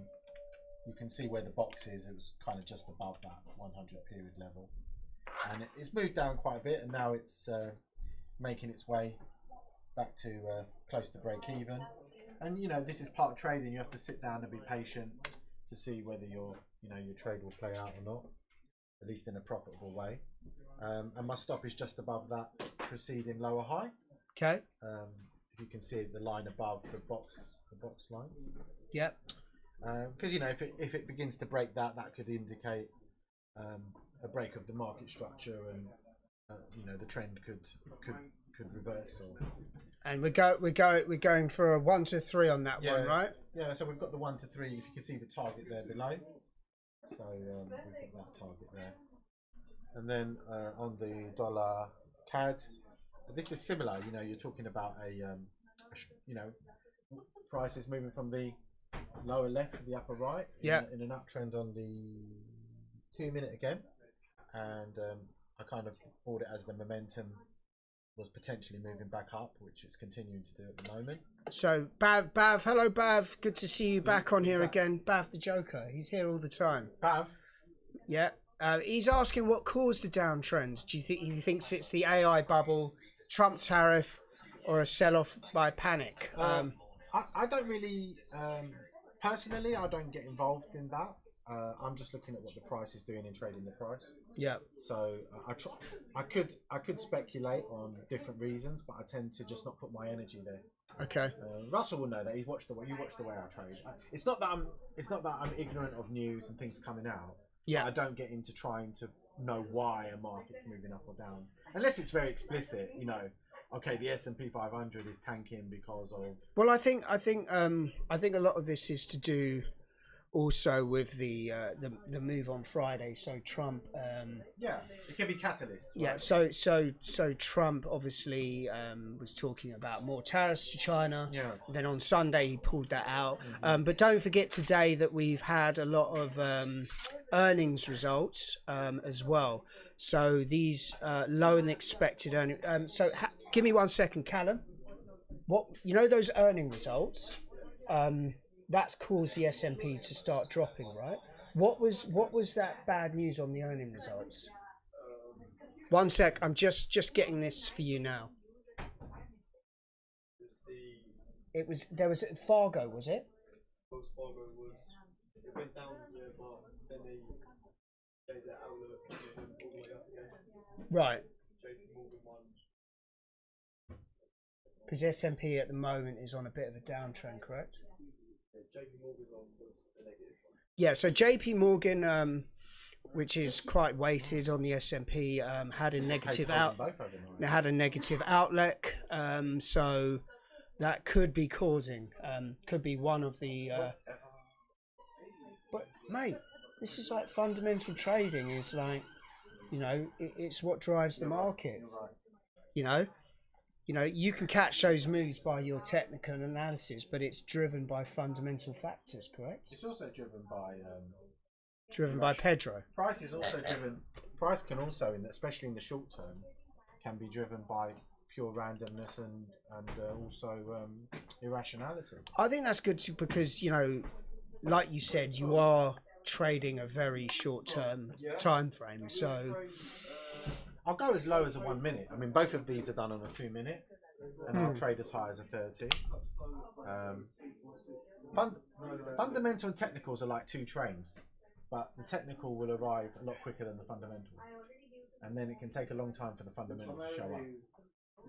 you can see where the box is. It was kind of just above that 100 period level, and it's moved down quite a bit, and now it's making its way back to close to break even. And you know, this is part of trading. You have to sit down and be patient to see whether your trade will play out or not, at least in a profitable way. And my stop is just above that preceding lower high. Okay. If you can see the line above the box line. Yep. Because you know, if it begins to break that could indicate a break of the market structure, and you know, the trend could reverse. And we're going for a 1 to 3 on that one, right? Yeah. So we've got the 1 to 3. If you can see the target there below. So we've got that target there. And then on the dollar CAD, this is similar. You know, you're talking about prices moving from the lower left to the upper right. Yeah. In an uptrend on the 2-minute again, and I kind of bought it as the momentum was potentially moving back up, which it's continuing to do at the moment. So Bav, hello Bav, good to see you back on here again. Bav the Joker, he's here all the time. Bav. Yeah. He's asking what caused the downtrend. Do you think he thinks it's the AI bubble, Trump tariff, or a sell-off by panic? I don't really, personally, I don't get involved in that. I'm just looking at what the price is doing and trading the price. Yeah. So I could speculate on different reasons, but I tend to just not put my energy there. Okay. Russell will know that. You watch the way I trade. It's not that I'm ignorant of news and things coming out. Yeah. I don't get into trying to know why a market's moving up or down, unless it's very explicit. You know, okay, the S&P 500 is tanking because of. Well, I think a lot of this is to do also with the move on Friday. So Trump. Yeah, it can be catalyst. Right? Yeah. So Trump obviously was talking about more tariffs to China. Yeah. Then on Sunday he pulled that out. But don't forget today that we've had a lot of earnings results as well. So these lower than expected earnings. Give me 1 second, Callum. What those earning results? That's caused the S&P to start dropping, right? What was that bad news on the earning results? 1 sec, I'm just getting this for you now. There was Fargo, was it? Fargo was, it went down here, but then they gave their outlook and it went all the way up again. Right. JP Morgan won. Because S&P at the moment is on a bit of a downtrend, correct? JP Morgan was the negative one. Yeah, so JP Morgan, which is quite weighted on the S&P, had a negative outlook. So that could be causing, could be one of the. But mate, this is like fundamental trading. Is like, it's what drives the markets. You can catch those moves by your technical analysis, but it's driven by fundamental factors, correct? It's also driven by by Pedro. Price is also driven. Price can also, especially in the short term, can be driven by pure randomness and also irrationality. I think that's good too, because like you said, you are trading a very short term time frame, so. I'll go as low as a 1 minute. I mean, both of these are done on a 2-minute, and I'll trade as high as a 30. Fundamental and technicals are like two trains, but the technical will arrive a lot quicker than the fundamental. and then it can take a long time for the fundamentals to show up.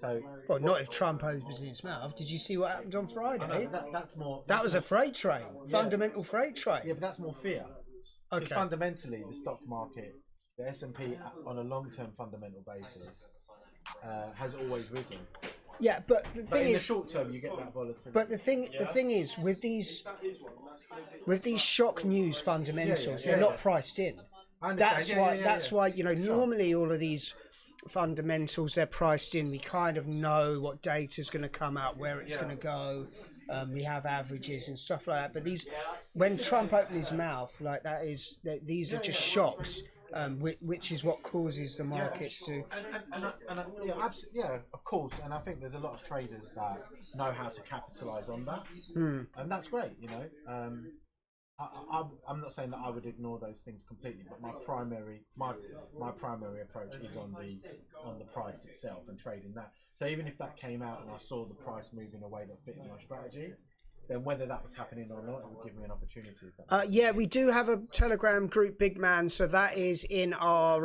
So, Well, not if Trump opens his mouth. Did you see what happened on Friday? that's more. That was a freight train, fundamental freight train. Yeah, but that's more fear. Because Okay. fundamentally, the stock market, the S&P on a long-term fundamental basis, has always risen. Yeah, but the But thing in the is, short term, you get that volatility. but the thing is, with these shock news fundamentals, they're not priced in. I understand. That's why you know normally all of these fundamentals they're priced in. We kind of know what data's going to come out, where it's going to go. We have averages and stuff like that. But when Trump opened his mouth like that, these are just shocks, which is what causes the markets to. Yeah, of course. And I think there's a lot of traders that know how to capitalize on that, and that's great. You know, I'm not saying that I would ignore those things completely, but my primary approach is on the price itself and trading that. So even if that came out and I saw the price move in a way that fit my strategy, then whether that was happening or not, it would give me an opportunity. Yeah, we do have a Telegram group, Big Man. So that is in our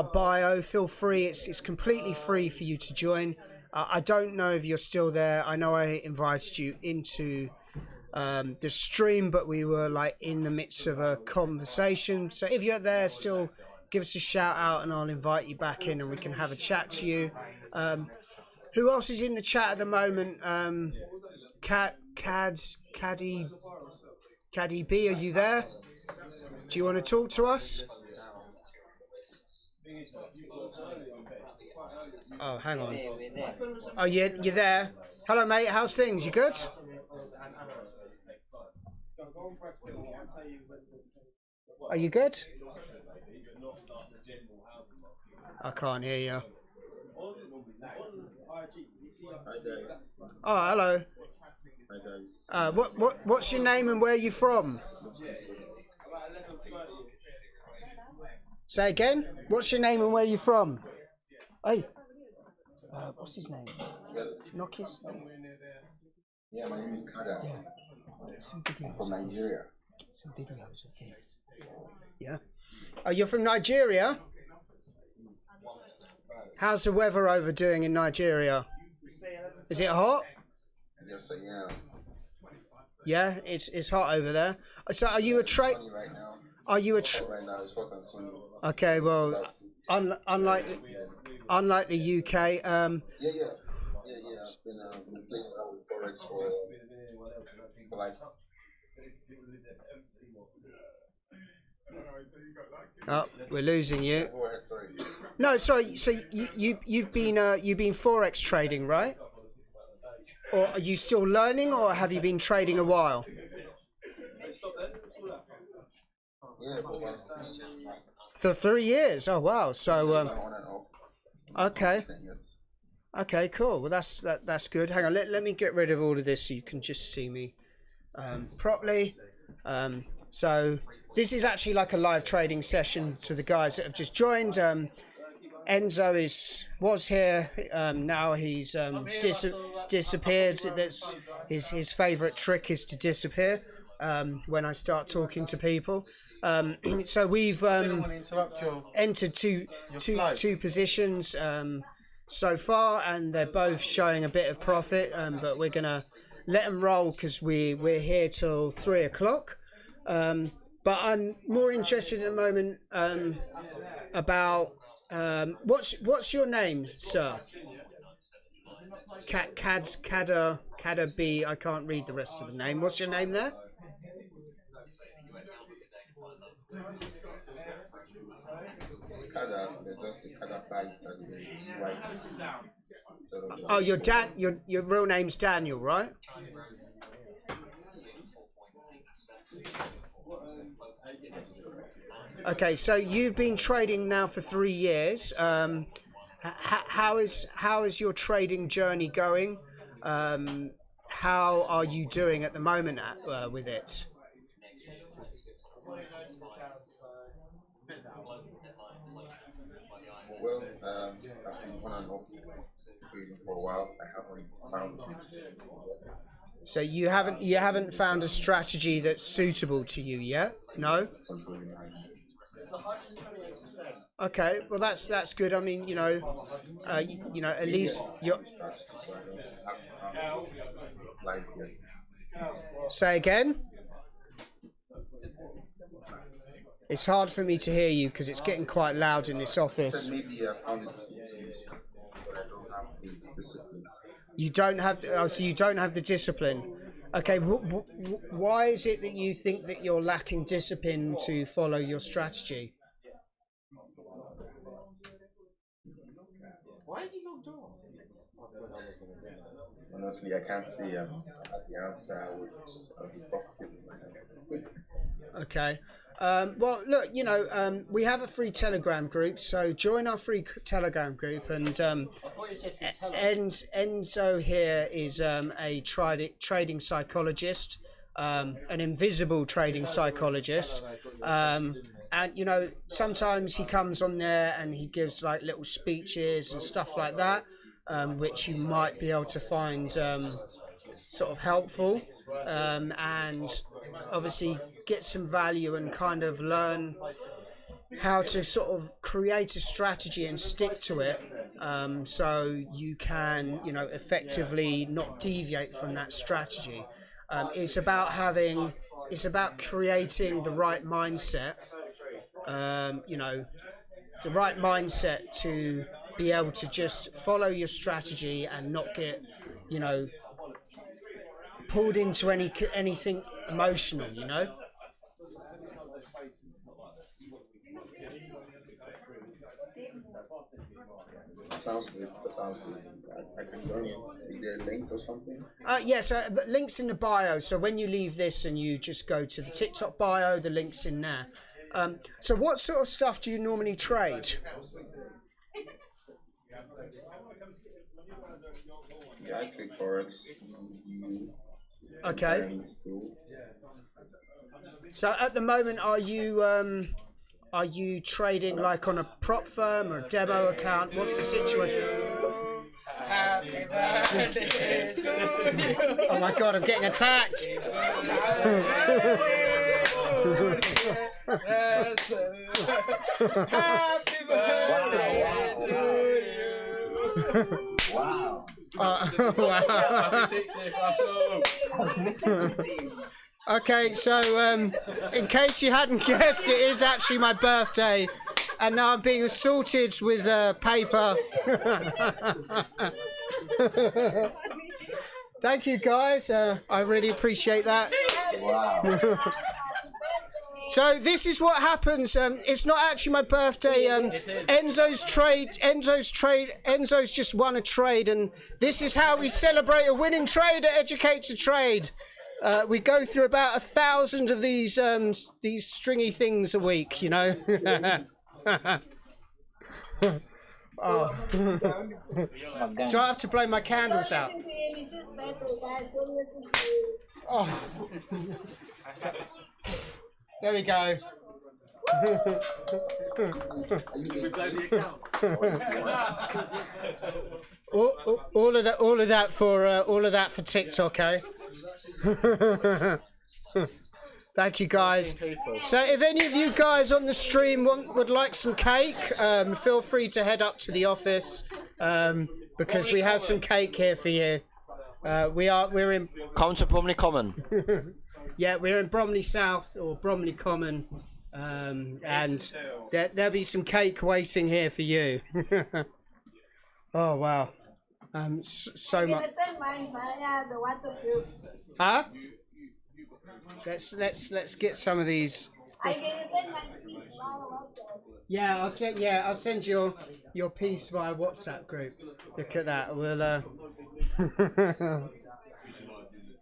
bio. Feel free; it's completely free for you to join. I don't know if you're still there. I know I invited you into the stream, but we were like in the midst of a conversation. So if you're there still, give us a shout out and I'll invite you back in and we can have a chat to you. Who else is in the chat at the moment? Caddy B, are you there? Do you want to talk to us? Oh, hang on. Oh, you're there. Hello, mate. How's things? You good? Are you good? I can't hear you. Hi guys. Oh, hello. Hi guys. What's your name and where are you from? Say again. What's your name and where are you from? Hey. What's his name? Yes. Nokis? Yeah, my name is Kada. Yeah. Some videos. From Nigeria. Get some videos of this. Yeah. Oh, you're from Nigeria? How's the weather over doing in Nigeria? Is it hot? Yes, I am. Yeah, it's hot over there. So are you a trade? Right now. Are you a Right now it's hot and sunny. Okay, well, unlike the UK, Yeah. I've been playing around with Forex for like. Oh, we're losing you. Go ahead, sorry. No, sorry. So you've been Forex trading, right? Or are you still learning, or have you been trading a while? Yeah, For 3 years. Oh wow. So on and off. okay. Okay, cool. Well, that's good. Hang on. Let me get rid of all of this so you can just see me properly. So this is actually like a live trading session to the guys that have just joined. Enzo was here. Now he's disappeared. That's his favourite trick is to disappear when I start talking to people. So we've entered two positions so far, and they're both showing a bit of profit. But we're gonna let them roll because we're here till 3 o'clock. But I'm more interested at the moment about what's your name, sir? Kada B. I can't read the rest of the name. What's your name there? Kada, there's also Kada bite and the white. Oh, your real name's Daniel, right? Okay, so you've been trading now for 3 years. How is your trading journey going? How are you doing at the moment with it? Well, I've been on and off trading for a while. I haven't found this. So you haven't found a strategy that's suitable to you yet? No? Okay, well that's good. I mean, you know, at least you're. Say again. It's hard for me to hear you because it's getting quite loud in this office. Maybe I found it discipline, but I don't have the discipline. You don't have. So you don't have the discipline. Okay, why is it that you think that you're lacking discipline to follow your strategy? Why is he locked on? Honestly, I can't say at the answer which I'll be profitable. Okay. Well, look, you know, we have a free Telegram group, so join our free Telegram group. And Enzo here is a trading psychologist, an invisible trading psychologist. And, you know, sometimes he comes on there and he gives like little speeches and stuff like that, which you might be able to find sort of helpful. And obviously get some value and kind of learn how to sort of create a strategy and stick to it, so you can, you know, effectively not deviate from that strategy. It's about creating the right mindset, you know, it's the right mindset to be able to just follow your strategy and not get, you know, pulled into anything emotional, you know. Sounds good. That sounds good. I can join you. Is there a link or something? Yeah, so the link's in the bio. So when you leave this and you just go to the TikTok bio, the link's in there. So what sort of stuff do you normally trade? Yeah, I trade Forex. Okay. So at the moment, are you trading like on a prop firm or a demo account? What's the situation? Happy birthday to you. Oh my God, I'm getting attacked. Happy birthday to you. Wow. Wow. Okay, so in case you hadn't guessed, it is actually my birthday, and now I'm being assaulted with paper. Thank you, guys. I really appreciate that. Wow. So this is what happens. It's not actually my birthday. Enzo's just won a trade, and this is how we celebrate a winning trade at Educate to Trade. We go through about 1,000 of these stringy things a week, you know. Oh. Do I have to blow my candles out? Oh. There we go. all of that for TikTok, eh? Thank you, guys. So if any of you guys on the stream would like some cake, feel free to head up to the office, because we have some cake here for you. We're in. Come to Bromley Common. Yeah, we're in Bromley South or Bromley Common, and there'll be some cake waiting here for you. Oh wow, so much. Send mine via the WhatsApp group. Huh? Let's get some of these. I can send my piece via WhatsApp. Yeah, I'll send your piece via WhatsApp group. Look at that. We'll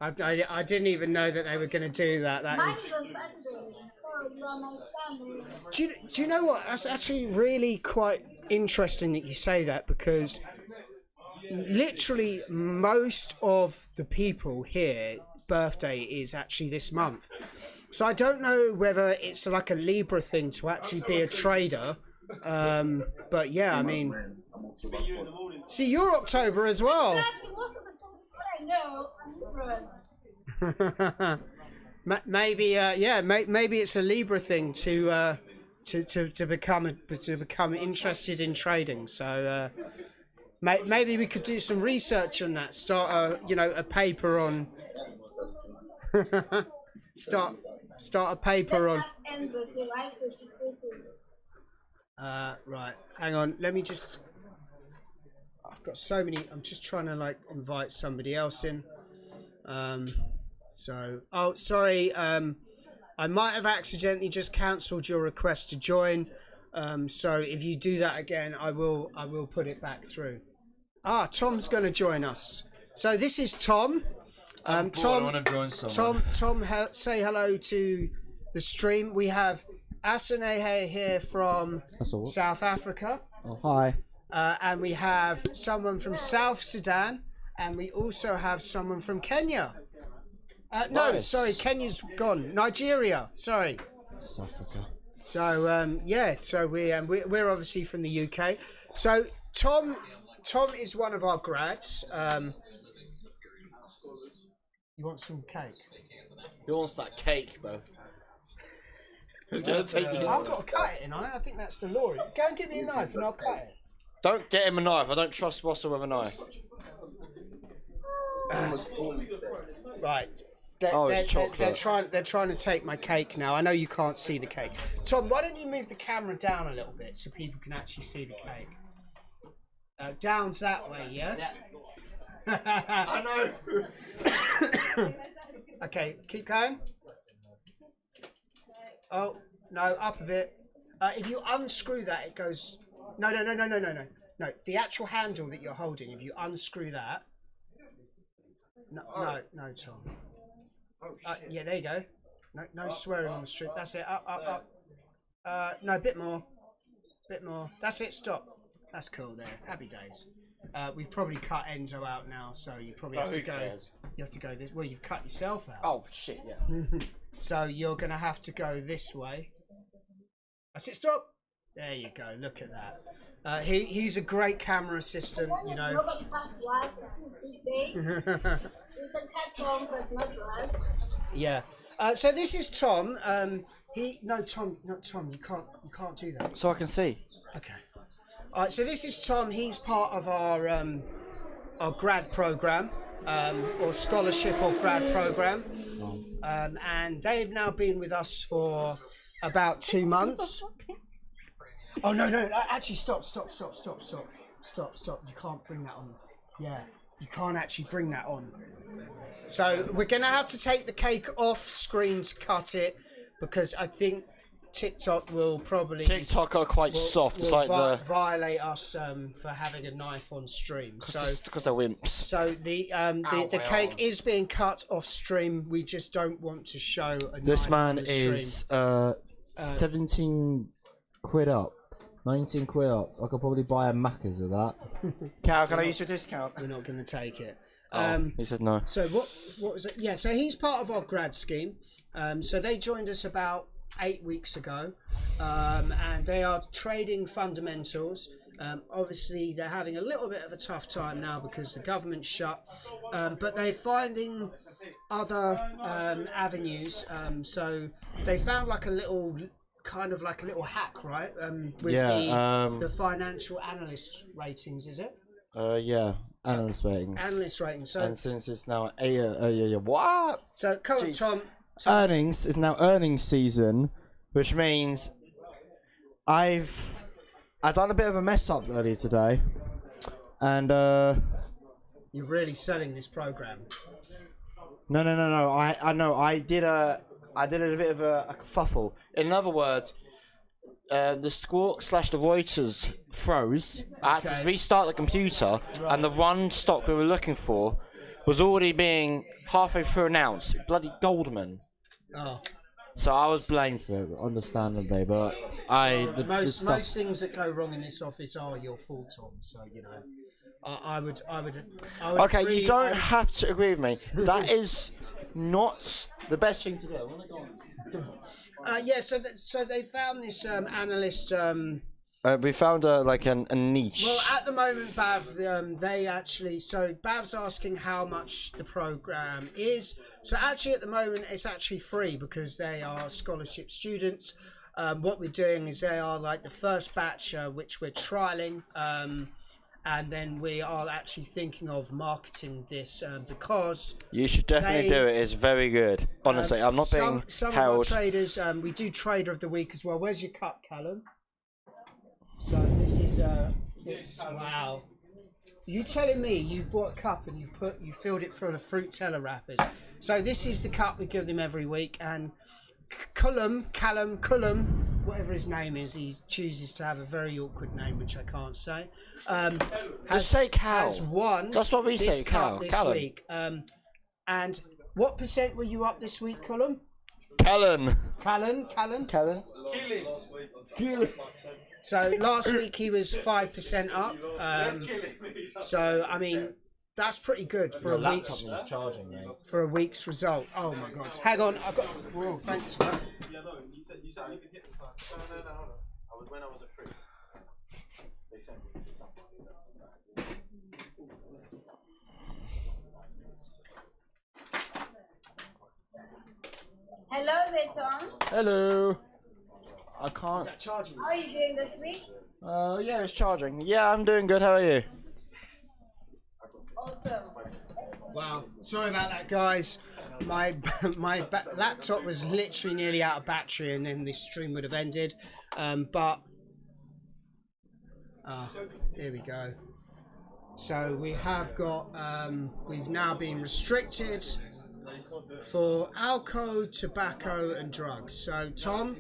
I didn't even know that they were going to do that. Mine is on Saturday, so you are my family. Do you know what? That's actually really quite interesting that you say that, because literally most of the people here birthday is actually this month. So I don't know whether it's like a Libra thing to actually be a trader. But yeah, I mean, see, you're October as well. Exactly, most of the people that I know are Libras. Maybe, yeah, maybe it's a Libra thing to to become interested in trading. So maybe we could do some research on that. Start a paper on. start a paper on. Enzo, he writes his thesis. Right, hang on. Let me just. I've got so many. I'm just trying to like invite somebody else in. Oh, sorry. I might have accidentally just cancelled your request to join. So if you do that again, I will put it back through. Tom's going to join us. So this is Tom. Tom, I want to join someone. Tom, say hello to the stream. We have Asanehe here from South Africa. Oh, hi. And we have someone from South Sudan, and we also have someone from Kenya. No, sorry, Kenya's gone. Nigeria, sorry. South Africa. So so we're obviously from the UK. So Tom is one of our grads. You want some cake? Who wants that cake, bro? Who's gonna take me? I've got to cut it, I think that's the law. Go and give me a knife and I'll cut it. Don't get him a knife. I don't trust Russell with a knife. Right. It's chocolate. They're trying to take my cake now. I know you can't see the cake. Tom, why don't you move the camera down a little bit so people can actually see the cake? Down's that way, yeah? I know. Okay, keep going. Oh, no, up a bit. If you unscrew that, it goes... No. No, the actual handle that you're holding, if you unscrew that... No, Tom. Yeah, there you go. No swearing on the street. That's it. Up. No, a bit more. That's it, stop. That's cool there. Happy days. We've probably cut Enzo out now, so you probably have to go... You have to go this... Well, you've cut yourself out. Oh, shit, yeah. So you're going to have to go this way. That's it, stop. There you go. Look at that. He's a great camera assistant, you know. Nobody passed live. This is big day. We can cut Tom, but not us. Yeah. So this is Tom. Tom. You can't do that. So I can see. Okay. All right. So this is Tom. He's part of our grad program, or scholarship or grad program, and they've now been with us for about 2 months. Oh no! Actually, stop! You can't bring that on. Yeah, you can't actually bring that on. So we're gonna have to take the cake off screen to cut it, because I think TikTok will probably... TikTok are quite soft. It's like violate us for having a knife on stream. So because they're wimps. So the cake is being cut off stream. We just don't want to show a This knife man on the stream. is 17 quid up. 19 quid up. I could probably buy a Macca's of that. Cal, can I use your discount? We're not going to take it. He said no. So what was it? Yeah, so he's part of our grad scheme. So they joined us about 8 weeks ago, and they are trading fundamentals. Obviously, they're having a little bit of a tough time now because the government's shut, but they're finding other avenues. So they found like a little... kind of like a little hack, right? With the financial analyst ratings, is it? Analyst ratings. Analyst ratings. So, and since it's now what? So come on, Tom. Earnings is now earnings season, which means I've done a bit of a mess up earlier today, and you're really selling this program. No. I know. I did a bit of a kerfuffle. In other words, the Squawk/the Reuters froze. I had to restart the computer, and the one stock we were looking for was already being halfway through announced. Bloody Goldman. Oh. So I was blamed for it, understandably, but most things that go wrong in this office are your fault, Tom. So you know, I would. Okay, you don't have to agree with me. That is not the best thing to do. I want to go on. So they found this analyst. We found a niche. Well, at the moment, Bav, Bav's asking how much the program is. So actually, at the moment, it's actually free because they are scholarship students. what we're doing is they are like the first batch which we're trialing, and then we are actually thinking of marketing this because you should definitely do it. It's very good. Honestly, I'm not being some held. of our traders. We do Trader of the Week as well. Where's your cup, Callum? So this is wow. You telling me you bought a cup and you filled it full of Fruitella wrappers? So this is the cup we give them every week, and Callum, whatever his name is, he chooses to have a very awkward name which I can't say. Just say Cal. Has won. That's what we this say, cup Cal. this Callum. week. And what percent were you up this week, Callum? Callan. So last week he was 5% up. So I mean that's pretty good for Your a week's laptop needs charging, mate. for a week's result. Oh my god! Hang on, I've got. Whoa, thanks for that. Yeah, no, you said you could hit the time. No, hold on. When I was a free, they sent me to something. Hello there, Tom. Hello. I can't. Is that charging? How are you doing this week? Yeah, it's charging. Yeah, I'm doing good. How are you? Awesome. Wow. Sorry about that, guys. My laptop was literally nearly out of battery, and then this stream would have ended. But here we go. So we have got. We've now been restricted for alcohol, tobacco, and drugs. So Tom,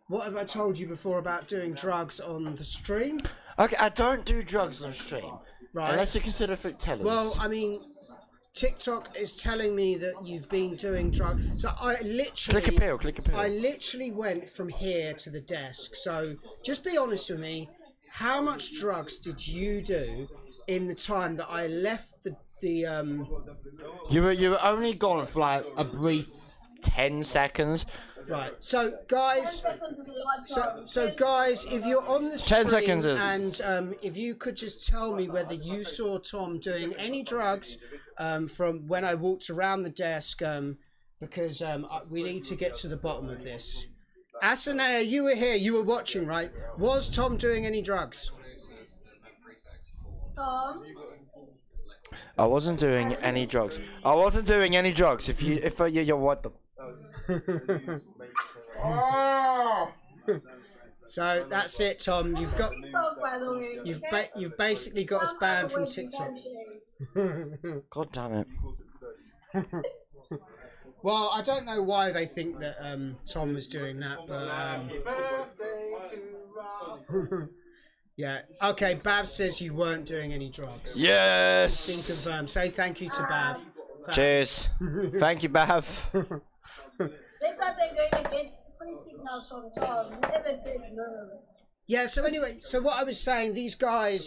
what have I told you before about doing drugs on the stream? Okay, I don't do drugs on stream. Right. Unless you consider Fruitellas. Well, I mean, TikTok is telling me that you've been doing drugs. So I literally... click a pill. I literally went from here to the desk. So just be honest with me. How much drugs did you do in the time that I left the You were only gone for like a brief 10 seconds. Right. So guys, so guys, if you're on the 10 stream seconds is... and if you could just tell me whether you saw Tom doing any drugs from when I walked around the desk, because we need to get to the bottom of this. Asanea, you were here, you were watching, right? Was Tom doing any drugs? Tom? I wasn't doing any drugs. If you're what the... So that's it, Tom. You've got By the way, you've basically got us banned from TikTok. God damn it. Well, I don't know why they think that Tom was doing that, but yeah. Okay, Bav says you weren't doing any drugs. Yes. Been confirmed. Say thank you to Bav. Cheers. Thank you, Bav. they thought they're going to get free signals from Tom. He never said no. Yeah, so anyway, so what I was saying, these guys,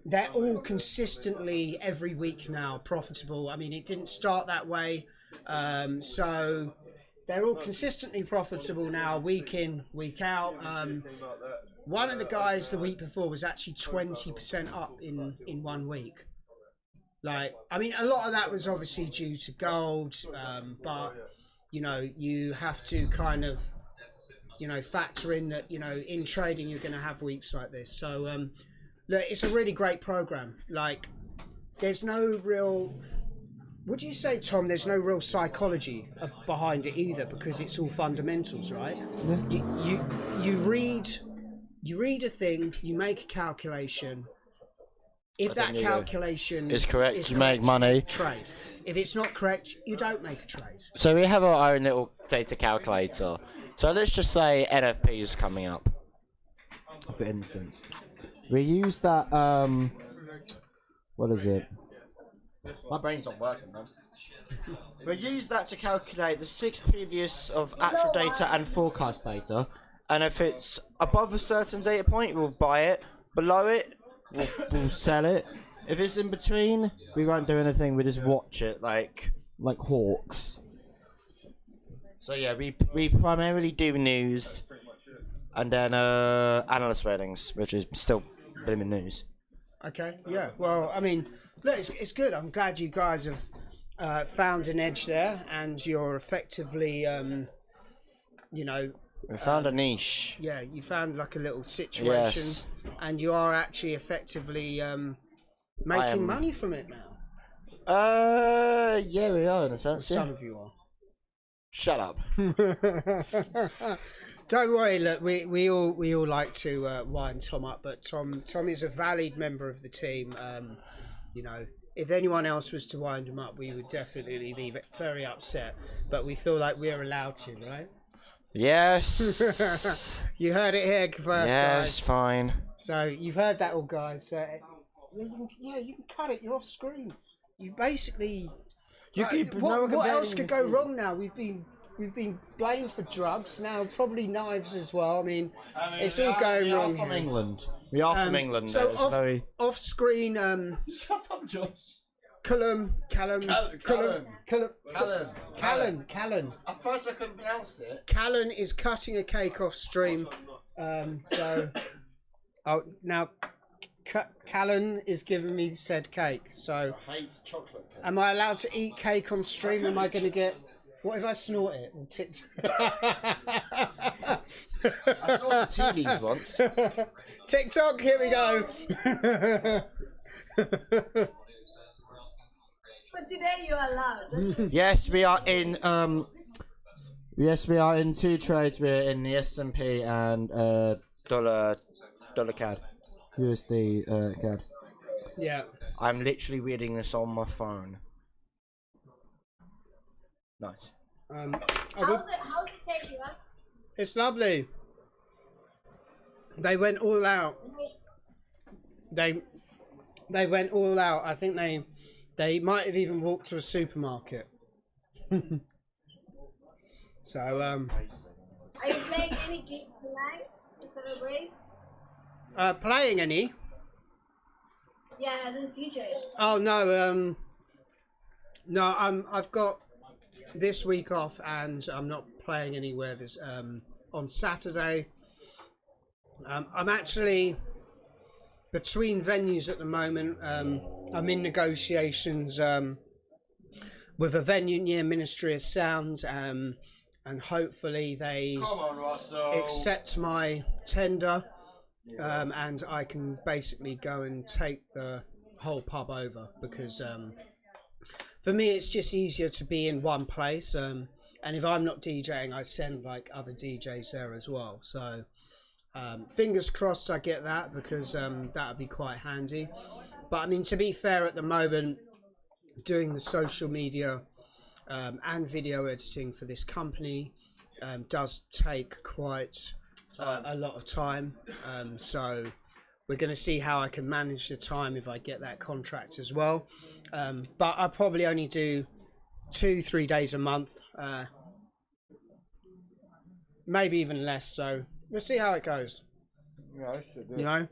they're all consistently every week now profitable. I mean, it didn't start that way. So they're all consistently profitable now, week in, week out. One of the guys the week before was actually 20% up in 1 week. Like, I mean, a lot of that was obviously due to gold, but, you know, you have to kind of, you know, factor in that, you know, in trading you're going to have weeks like this. So, look, it's a really great program. Like, there's no real... Would you say, Tom, there's no real psychology behind it either, because it's all fundamentals, right? Yeah. You read a thing, you make a calculation. If that calculation is correct, you make money. Trade. If it's not correct, you don't make a trade. So we have our own little data calculator. So let's just say NFP is coming up, for instance. We use that, what is it? My brain's not working, man. We use that to calculate the 6 previous of actual data and forecast data. And if it's above a certain data point, we'll buy it. Below it, we'll sell it. If it's in between, we won't do anything. We just watch it like hawks. So yeah, we primarily do news, and then analyst ratings, which is still blooming news. Okay, yeah. Well, I mean, look, it's good. I'm glad you guys have found an edge there, and you're effectively you know, We found a niche. yeah, you found like a little situation, Yes. and you are actually effectively making money from it now. Yeah, we are in a sense. Some Yeah. of you are. Shut up. Don't worry. Look, we all like to wind Tom up, but Tom is a valued member of the team. You know, if anyone else was to wind him up, we would definitely be very upset. But we feel like we're allowed to, right? Yes. You heard it here first, Yes, guys. fine. So you've heard that all, guys. You can cut it. You're off screen. You basically. What else could go wrong now? We've been blamed for drugs, now probably knives as well. I mean it's all going wrong. We are from here. England. We are from England. So It's very... off screen. Shut up, Josh. Callum. Callan. At first I couldn't pronounce it. Callan is cutting a cake off stream. Now Callan is giving me said cake. So I hate chocolate cake. am I allowed to eat cake on stream? Am I going to get? What if I snort it? I snorted tea leaves once. TikTok, here we go. But today you are allowed. Yes, we are in. Yes, we are in 2 trades. We're in the S&P and dollar CAD, USD CAD. Yeah. I'm literally reading this on my phone. Nice. How's it take you? It's lovely. They went all out. They went all out. I think they might have even walked to a supermarket. So Are you playing any games tonight to celebrate? playing any? Yeah, as a DJ. Oh no, I've got this week off and I'm not playing anywhere this on Saturday. I'm actually between venues at the moment. I'm in negotiations with a venue near Ministry of Sound, and hopefully they accept my tender, and I can basically go and take the whole pub over, because for me it's just easier to be in one place, and if I'm not DJing I send like other DJs there as well, so fingers crossed I get that, because that would be quite handy. But I mean, to be fair, at the moment doing the social media and video editing for this company does take quite a lot of time, so we're going to see how I can manage the time if I get that contract as well, but I probably only do 2-3 days a month, maybe even less, so we'll see how it goes. Yeah, you know.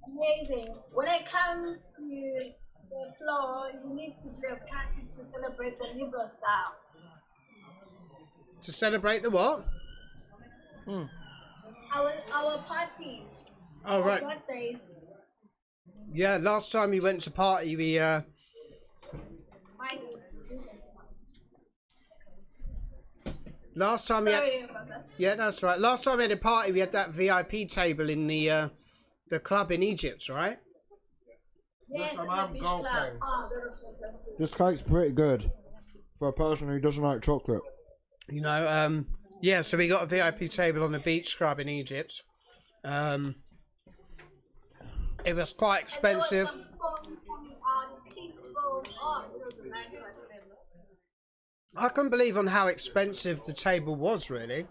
Amazing. When I come to the floor, you need to do a party to celebrate the Libra style. To celebrate the what? Our parties. Oh, our right. Birthdays. Yeah, last time we went to party, we Mine last time we had, Sorry about that. yeah, that's right. Last time we had a party, we had that VIP table in the club in Egypt, right? Yes, I'm the beach gold club. pen. Oh, that was fantastic. This cake's pretty good for a person who doesn't like chocolate. You know, yeah, so we got a VIP table on the beach club in Egypt. It was quite expensive. And there was some foam coming out, pink foam. Oh, it was a nice festival. I couldn't believe on how expensive the table was, really.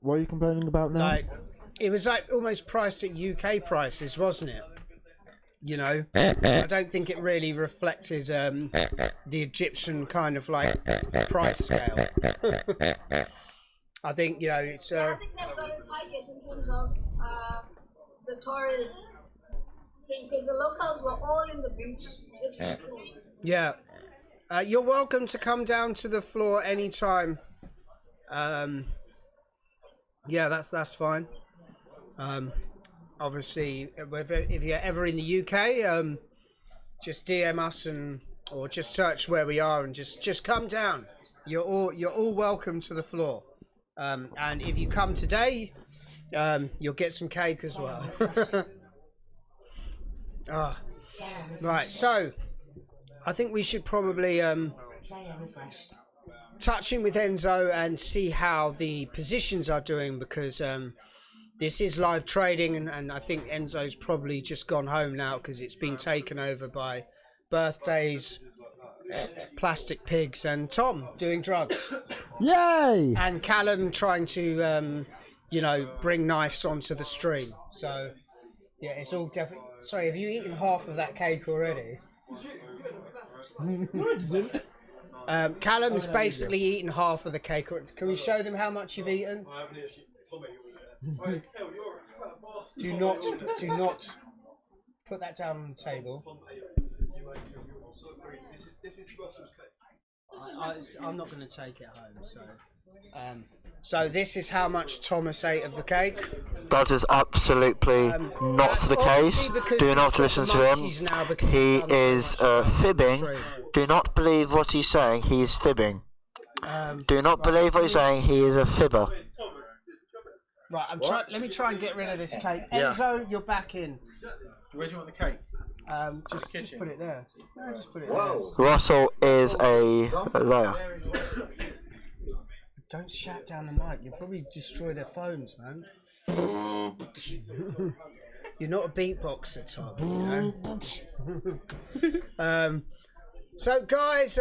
What are you complaining about now? Like, it was like almost priced at UK prices, wasn't it? You know, I don't think it really reflected the Egyptian kind of like price scale. I think, you know, it's I think they've got a target in terms of the tourists. Because the locals were all in the beach. yeah. You're welcome to come down to the floor anytime. Yeah, that's fine. Obviously, if you're ever in the UK, just DM us or just search where we are and just come down. You're all welcome to the floor. And if you come today, you'll get some cake as well. Right, so I think we should probably touch in with Enzo and see how the positions are doing, because this is live trading, and I think Enzo's probably just gone home now because it's been taken over by birthdays, plastic pigs, and Tom doing drugs. Yay! And Callum trying to, you know, bring knives onto the stream. So, yeah, it's all definitely... Sorry, have you eaten half of that cake already? Callum's basically eaten half of the cake. Can we show them how much you've eaten? I haven't actually. Tom ate all of it. Kel, you're a fat bastard. Do not put that down on the table. Tom ate it. You ate it. So great. This is Brussels cake. I'm not going to take it home. So this is how much Thomas ate of the cake. That is absolutely not the case. Do not listen to him. He is fibbing. Do not believe what he's saying. He is fibbing. Do not believe what he's saying. He is a fibber. Right, let me try and get rid of this cake. Enzo, you're back in. Where do you want the cake? Just put it there. No, just put it there. Russell is a liar. Don't shout down the mic. You'll probably destroy their phones, man. You're not a beatboxer, Tom. You know? So, guys,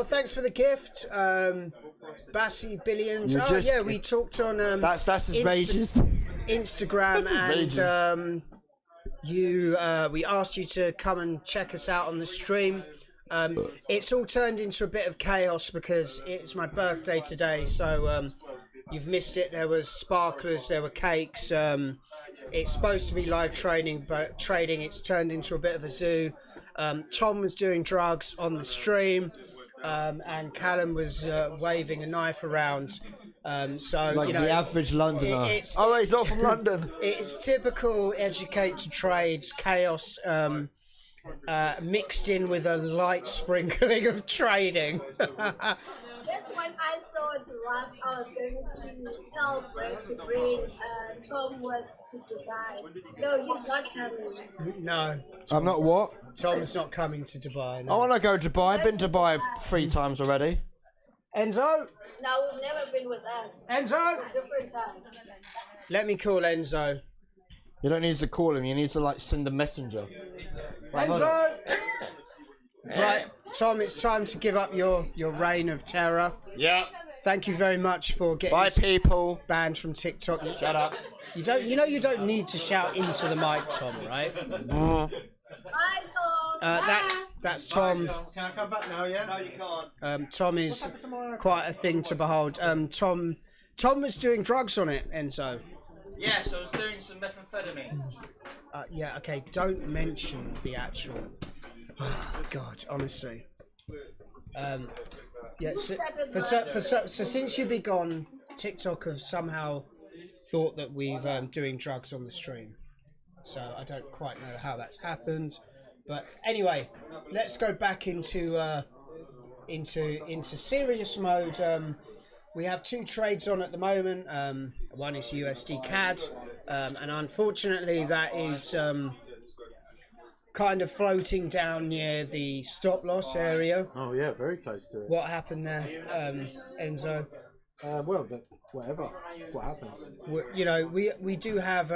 thanks for the gift. Bassy Billions. We talked on that's his wages. Instagram, and we asked you to come and check us out on the stream. It's all turned into a bit of chaos because it's my birthday today, so you've missed it. There was sparklers, there were cakes. It's supposed to be live trading, but it's turned into a bit of a zoo. Tom was doing drugs on the stream, and Callum was waving a knife around. So like, you know, the average Londoner. He's not from London. It's typical educate to trades chaos. Mixed in with a light sprinkling of trading. That's when I thought I was going to tell Brett to bring Tom with to Dubai. No, he's not coming. No. I'm not what? Tom's not coming to Dubai. No. I want to go to Dubai. I've been to Dubai 3 times already. Enzo? No, we've never been with us. Enzo? It's a different time. Let me call Enzo. You don't need to call him. You need to send a messenger. Enzo! Right, Tom, it's time to give up your reign of terror. Yeah. Thank you very much for getting people banned from TikTok. Shut up. You don't need to shout into the mic, Tom, right? Bye, Tom. That's Tom. Can I come back now, yeah? No, you can't. Tom is quite a thing to behold. Tom was doing drugs on it, Enzo. Yes, I was doing some methamphetamine. Yeah, okay, don't mention the actual... Oh, God, honestly. Yeah, so since you've been gone, TikTok have somehow thought that we've doing drugs on the stream. So I don't quite know how that's happened. But anyway, let's go back into serious mode. We have 2 trades on at the moment. One is USD CAD, and unfortunately that is kind of floating down near the stop loss area. Oh yeah, very close to it. What happened there, Enzo? Whatever. That's what happens. You know, we do have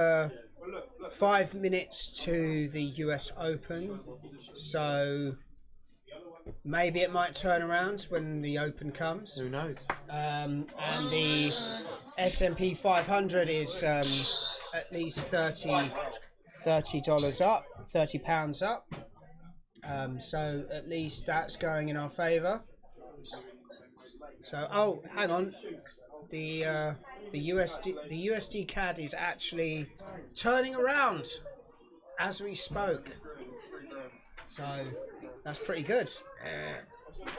5 minutes to the US Open, so maybe it might turn around when the Open comes. Who knows? And the S&P 500 is at least $30 up, £30 up. So at least that's going in our favour. So hang on, the USD CAD is actually turning around as we spoke. So that's pretty good.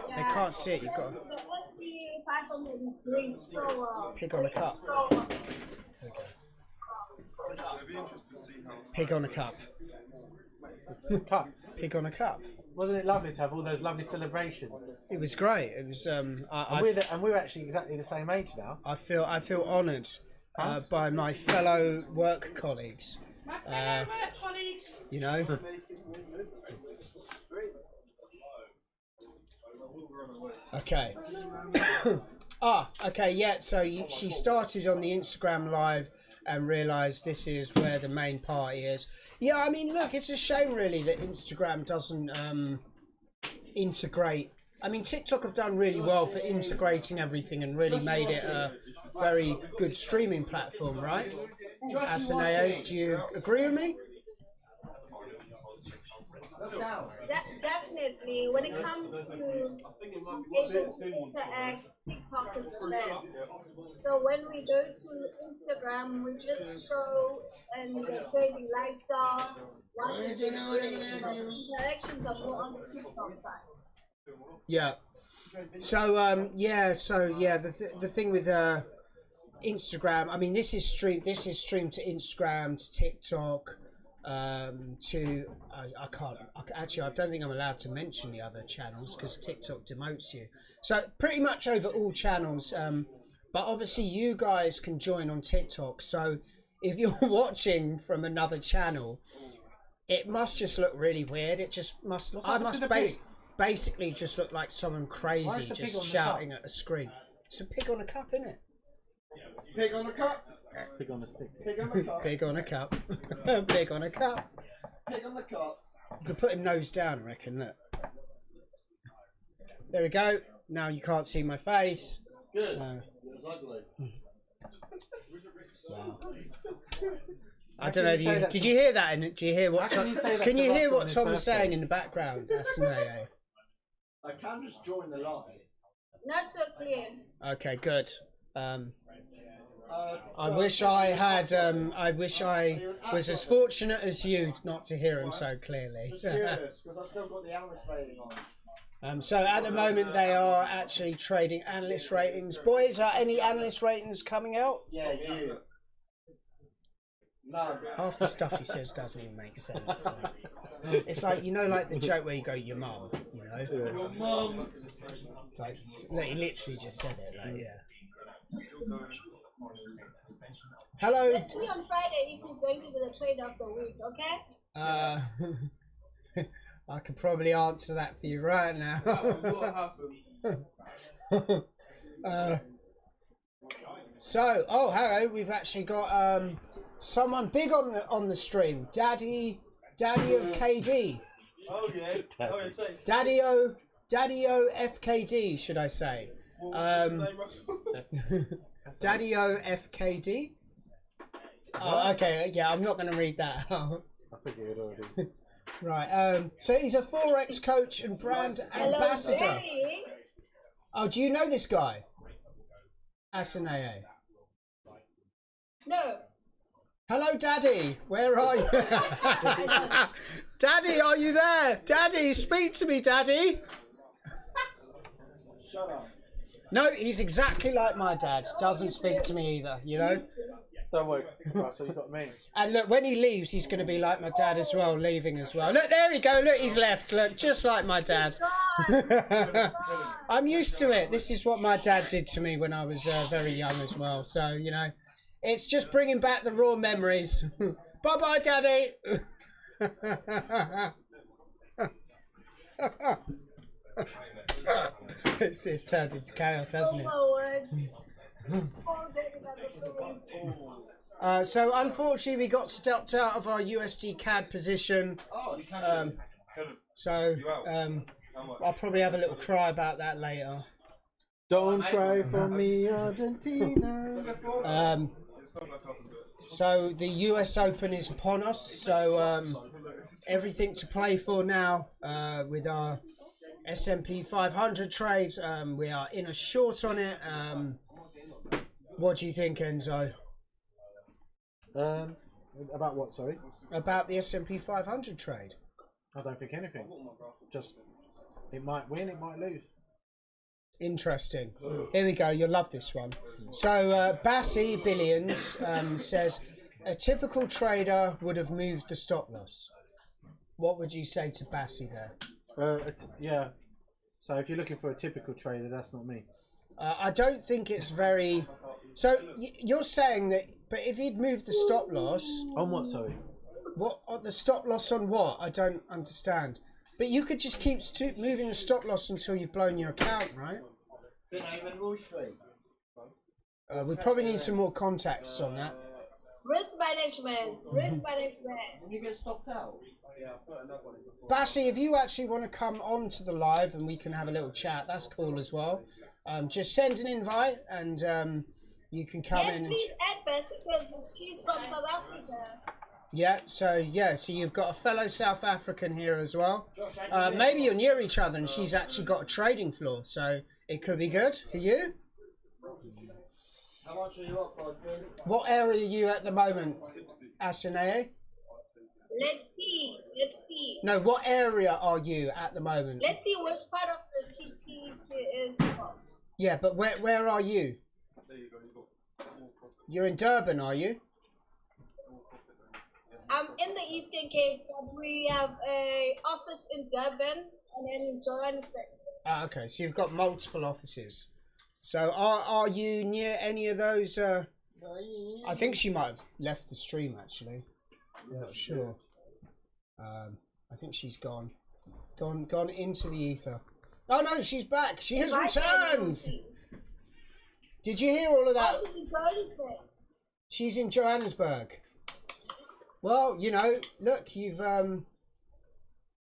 They can't see it. You've got pig on a cup. Pig on a cup. Cup. Pig on a cup. Wasn't it lovely to have all those lovely celebrations? It was great. It was. And we're actually exactly the same age now. I feel honoured by my fellow work colleagues. You know. Okay. Okay. Yeah. So she started on the Instagram live and realised this is where the main party is. Yeah. I mean, look, it's a shame really that Instagram doesn't integrate. I mean, TikTok have done really well for integrating everything and really made it a very good streaming platform, right? Asaneo, do you agree with me? Definitely. When it comes to able to interact, TikTok is the best. So when we go to Instagram, we just show and the trading lifestyle. Interactions are more on the TikTok side. Yeah. So the thing with Instagram, I mean, this is streamed to Instagram, to TikTok, to I don't think I'm allowed to mention the other channels because TikTok demotes you. So pretty much over all channels, but obviously you guys can join on TikTok. So if you're watching from another channel, it must just look really weird. It just must. Basically just look like someone crazy just shouting at a screen. It's a pig on a cup, isn't it? Pig on a cup. Pig on a stick. Pig on a cup. Pig on a cup. Pig on a cup. Pig on the cup. You could put him nose down, I reckon. Look. There we go. Now you can't see my face. Good. It was ugly. Wow. I don't know. Did you hear that? Did you hear what? Can you hear what Tom's saying in the background? I can just join the live. Not so clear. Okay, good. I wish I had. I wish I was as fortunate as you not to hear him so clearly. Just curious, because I still got the analyst rating on. So at the moment they are actually trading analyst ratings. Boys, are any analyst ratings coming out? Yeah, you. No. Half the stuff he says doesn't even make sense. It's like, you know, like the joke where you go, your mum, you know? Your mum. Like, he literally just said it, like, yeah. Hello. Let's see on Friday if he's going to do the trade of the week, okay? I could probably answer that for you right now. What happened? So, hello, we've actually got someone big on the stream. Daddy of KD. Oh yeah. Oh, yeah, say. Daddy O FKD, should I say? Daddy O FKD. Oh, okay, yeah, I'm not going to read that out. I figured already. Right. So he's a Forex coach and brand ambassador. Daddy. Oh, do you know this guy? Asaneo. No. Hello, Daddy. Where are you? Daddy, are you there? Daddy, speak to me, Daddy. Shut up. No, he's exactly like my dad. Doesn't speak to me either, you know? Don't worry. Right, so you got me. And look, when he leaves, he's going to be like my dad as well, leaving as well. Look, there we go. Look, he's left. Look, just like my dad. I'm used to it. This is what my dad did to me when I was very young as well. So, you know, it's just bringing back the raw memories. Bye-bye, Daddy. It's turned into chaos, hasn't it? So unfortunately we got stopped out of our USD CAD position. I'll probably have a little cry about that later. Don't cry for me, Argentina. So the US Open is upon us. So everything to play for now with our S&P 500 trades. We are in a short on it. What do you think, Enzo? About what, sorry? About the S&P 500 trade. I don't think anything. Just, it might win, it might lose. Interesting. Here we go. You'll love this one. So Bassy Billions says, a typical trader would have moved the stop loss. What would you say to Bassy there? Yeah. So if you're looking for a typical trader, that's not me. I don't think it's very. So you're saying that, but if he'd moved the stop loss, On what, sorry? what the stop loss on what? I don't understand. But you could just keep moving the stop loss until you've blown your account, right? We probably need some more contacts on that. Risk management. Risk management. You get stopped out. Bassi, if you actually want to come on to the live and we can have a little chat, that's cool as well. Just send an invite and you can come Yes, in. please add Bessie because she's from South Africa. Yeah, so you've got a fellow South African here as well. Maybe you're near each other and she's actually got a trading floor, so it could be good for you. How much are you up, Godfrey? What area are you at the moment, Asinea? Let's see. Let's see. No, what area are you at the moment? Let's see which part of the city she is from. Yeah, but where are you? You're in Durban, are you? I'm in the Eastern Cape, but we have a office in Durban and then in Johannesburg. Ah, okay, so you've got multiple offices. So are you near any of those? I think she might have left the stream actually. I'm not sure. I think she's gone into the ether. Oh no, she's back. She has returned. Did you hear all of that? Oh, she's in Johannesburg. She's in Johannesburg. Well, you know, look, you've oh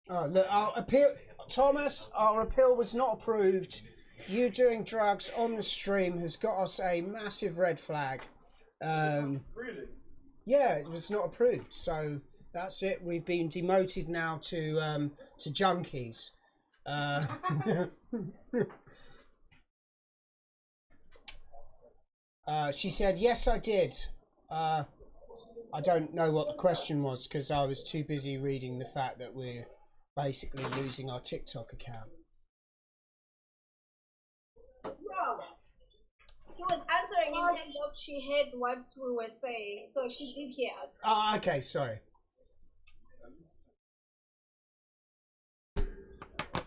look, our appeal, Thomas, our appeal was not approved. You doing drugs on the stream has got us a massive red flag. Really? Yeah, it was not approved, so that's it. We've been demoted now to junkies. She said, yes, I did. I don't know what the question was because I was too busy reading the fact that we're basically losing our TikTok account. No. He was answering in terms of she heard what we were saying, so she did hear us. Ah, okay, sorry.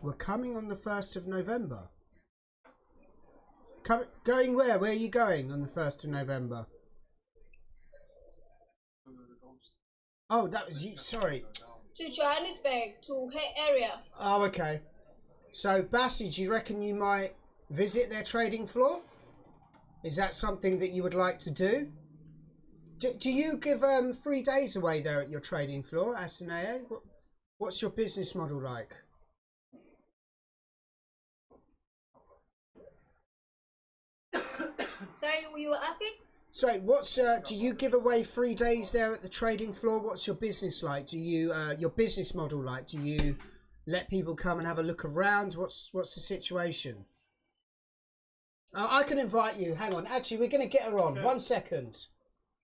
We're coming on the 1st of November. Going where? Where are you going on the 1st of November? Oh, that was you. Sorry. To Johannesburg, to her area. Oh, okay. So, Bassi, do you reckon you might visit their trading floor? Is that something that you would like to do? Do you give 3 days away there at your trading floor, Asinea? What's your business model like? Sorry, you were asking? Sorry, what's do you give away 3 days there at the trading floor? What's your business like? Do you your business model like? Do you let people come and have a look around? What's the situation? I can invite you. Hang on. Actually, we're going to get her on. 1 second.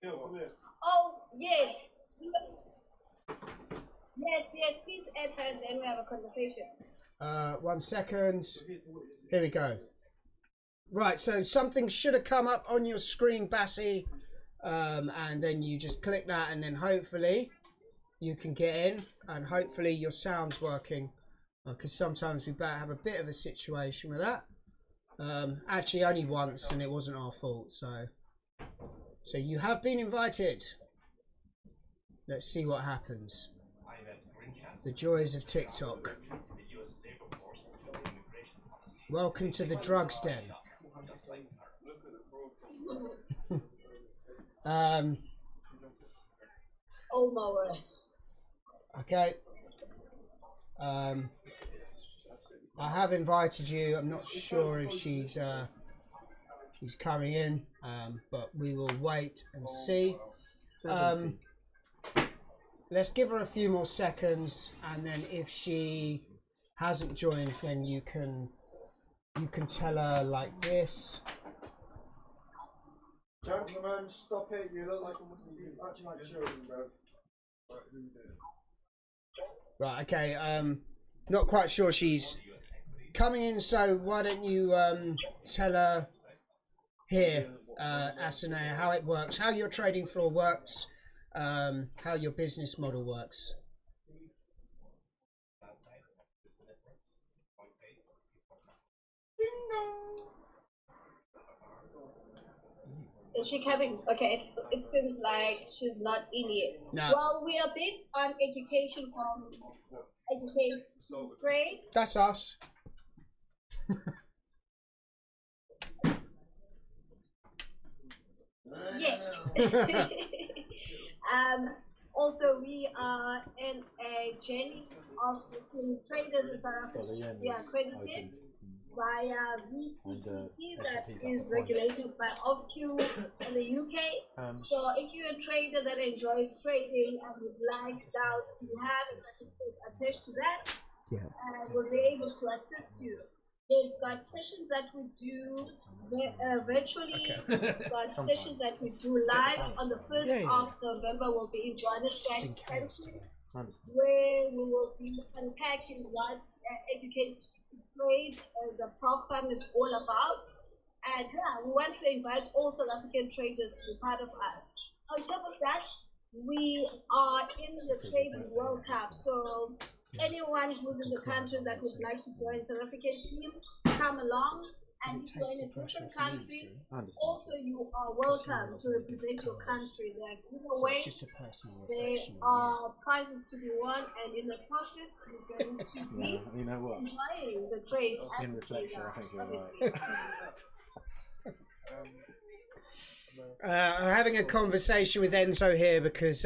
Oh, yes. Yes, please add her and then we have a conversation. 1 second. Here we go. Right, so something should have come up on your screen, Bassi, and then you just click that and then hopefully you can get in and hopefully your sound's working, because sometimes we better have a bit of a situation with that. Actually only once and it wasn't our fault, so you have been invited. Let's see what happens. The joys of TikTok. Welcome to the drugs den. Oh my words. Okay. I have invited you. I'm not sure if she's coming in, but we will wait and see. Let's give her a few more seconds, and then if she hasn't joined, then you can tell her like this. Gentlemen, stop it. You look like acting like children, bro. Right, okay, not quite sure she's coming in, so why don't you tell her here, Asinea, how it works, how your trading floor works, how your business model works. Is she coming? Okay, it seems like she's not in yet. No. Well, we are based on education from Educate Trade. That's us. Yes. Also, we are in a journey of between traders in South Africa. We are accredited via VTCT that is regulated by OFQ in the UK. So if you're a trader that enjoys trading and would like now you have a certificate attached to that, we'll be able to assist you. We've got sessions that we do virtually. We've got sessions that we do live on the 1st of November. We'll be in Johannesburg Century, where we will be unpacking what Educate Trade, the Prof Farm is all about. And we want to invite all South African traders to be part of us. On top of that, we are in the Trading World Cup. So anyone who's in the country that would like to join South African team, come along. And if you're in a different country, also you are welcome to represent your country. There are giveaways, there are prizes to be won, and in the process, you're going to be enjoying the trade. In reflection, I think you're right. I'm having a conversation with Enzo here because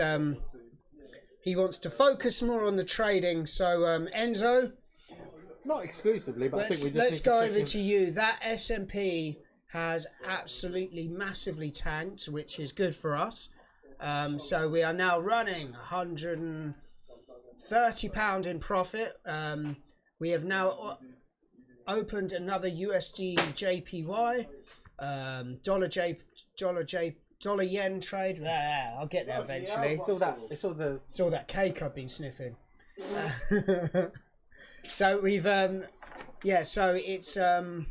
he wants to focus more on the trading. So Enzo, not exclusively, but I think we just let's go over to you. That S&P has absolutely massively tanked, which is good for us. So we are now running £130 in profit. We have now opened another USDJPY, dollar yen trade. I'll get there eventually. It's all that cake I've been sniffing. So we've so it's so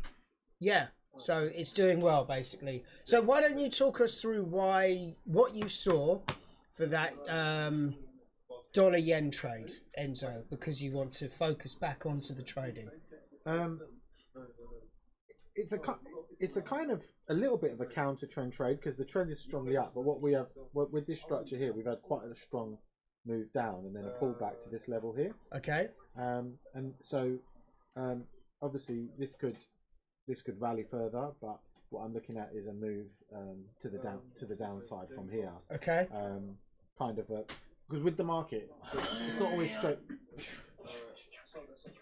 it's doing well basically. So why don't you talk us through what you saw for that dollar yen trade, Enzo, because you want to focus back onto the trading. It's a kind of a little bit of a counter trend trade because the trend is strongly up, but what we have with this structure here, we've had quite a strong move down and then a pullback to this level here. Okay. And so obviously this could rally further, but what I'm looking at is a move to the downside from here. Okay. Kind of because with the market, it's not always straight.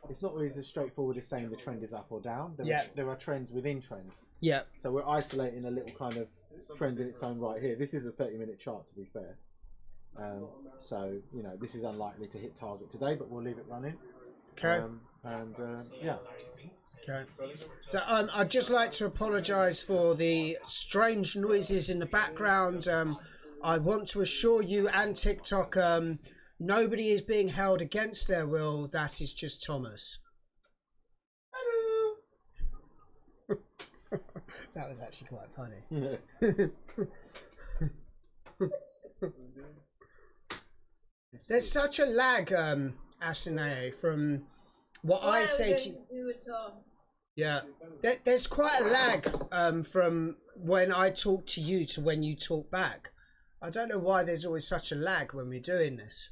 It's not always as straightforward as saying the trend is up or down. There are trends within trends. Yeah. So we're isolating a little kind of trend in its own right here. This is a 30-minute chart, to be fair. So this is unlikely to hit target today, but we'll leave it running. Okay. Yeah. Okay. So I'd just like to apologise for the strange noises in the background. I want to assure you and TikTok, nobody is being held against their will. That is just Thomas. Hello. That was actually quite funny. There's such a lag, Asinae, from what I say to you. Yeah, there's quite a lag from when I talk to you to when you talk back. I don't know why there's always such a lag when we're doing this.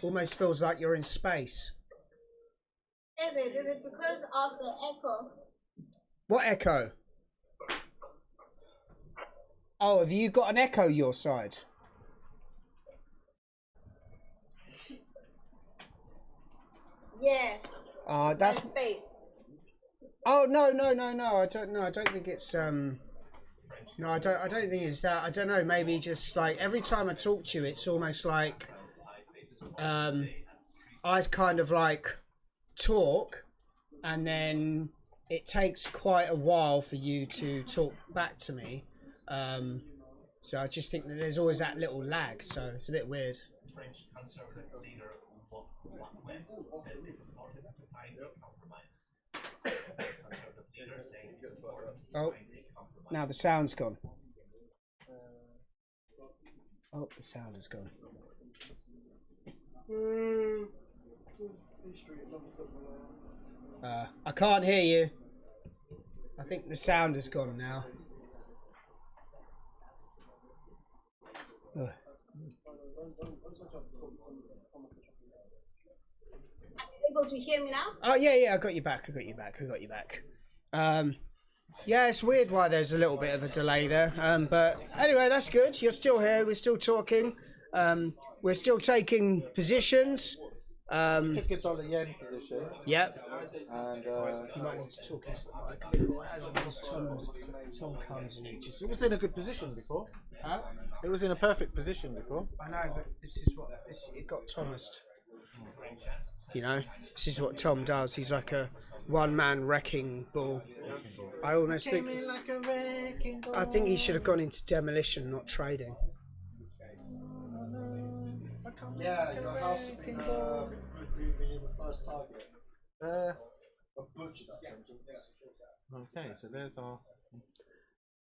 Almost feels like you're in space. Is it because of the echo? What echo? Oh, have you got an echo your side? Yes. That's space. Oh no! I don't know. I don't think it's No, I don't think it's that. I don't know. Maybe just like every time I talk to you, it's almost like I kind of like talk, and then it takes quite a while for you to talk back to me. So I just think that there's always that little lag. So it's a bit weird. French conservative leader says it's important to find a compromise. The French conservative leader saying it's important to find a compromise. Now the sound's gone. Oh, the sound is gone. I can't hear you. I think the sound is gone now. Ugh. Able to hear me now? Oh yeah, I got you back. Yeah, it's weird why there's a little bit of a delay there. But anyway, that's good. You're still here. We're still talking. We're still taking positions. Took a dollar yen position. Yep. And You might need to talk into the mic because Tom comes and he just. it was in a good position before. Huh? It was in a perfect position before. I know, but this is what it got Thomas. You know, this is what Tom does. He's like a one-man wrecking ball. I almost think. I think he should have gone into demolition, not trading. Yeah, your house would be the first target. Uh, I butchered that sentence. okay, so there's our.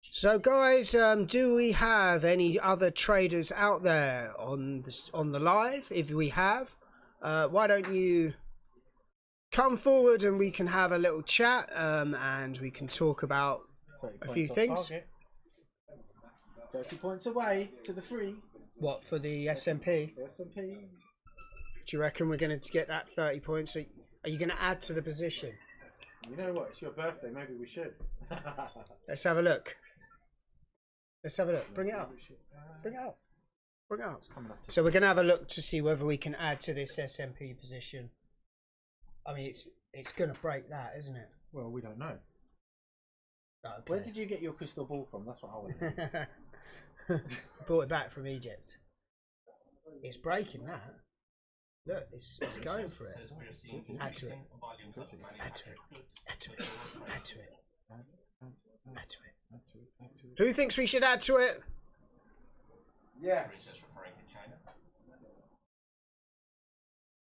So, guys, do we have any other traders out there on the live? If we have, why don't you come forward and we can have a little chat, and we can talk about a few things. Target. 30 points away to the free. What, for the S&P? S&P. Do you reckon we're going to get that 30 points? Are you going to add to the position? You know what? It's your birthday. Maybe we should. Let's have a look. Bring it up. Bring it up. So we're going to have a look to see whether we can add to this S&P position. I mean, it's going to break that, isn't it? Well, we don't know. Okay. Where did you get your crystal ball from? That's what I want to know. Brought it back from Egypt. It's breaking that. Look, it's going for it. Add to it. Who thinks we should add to it? Yeah.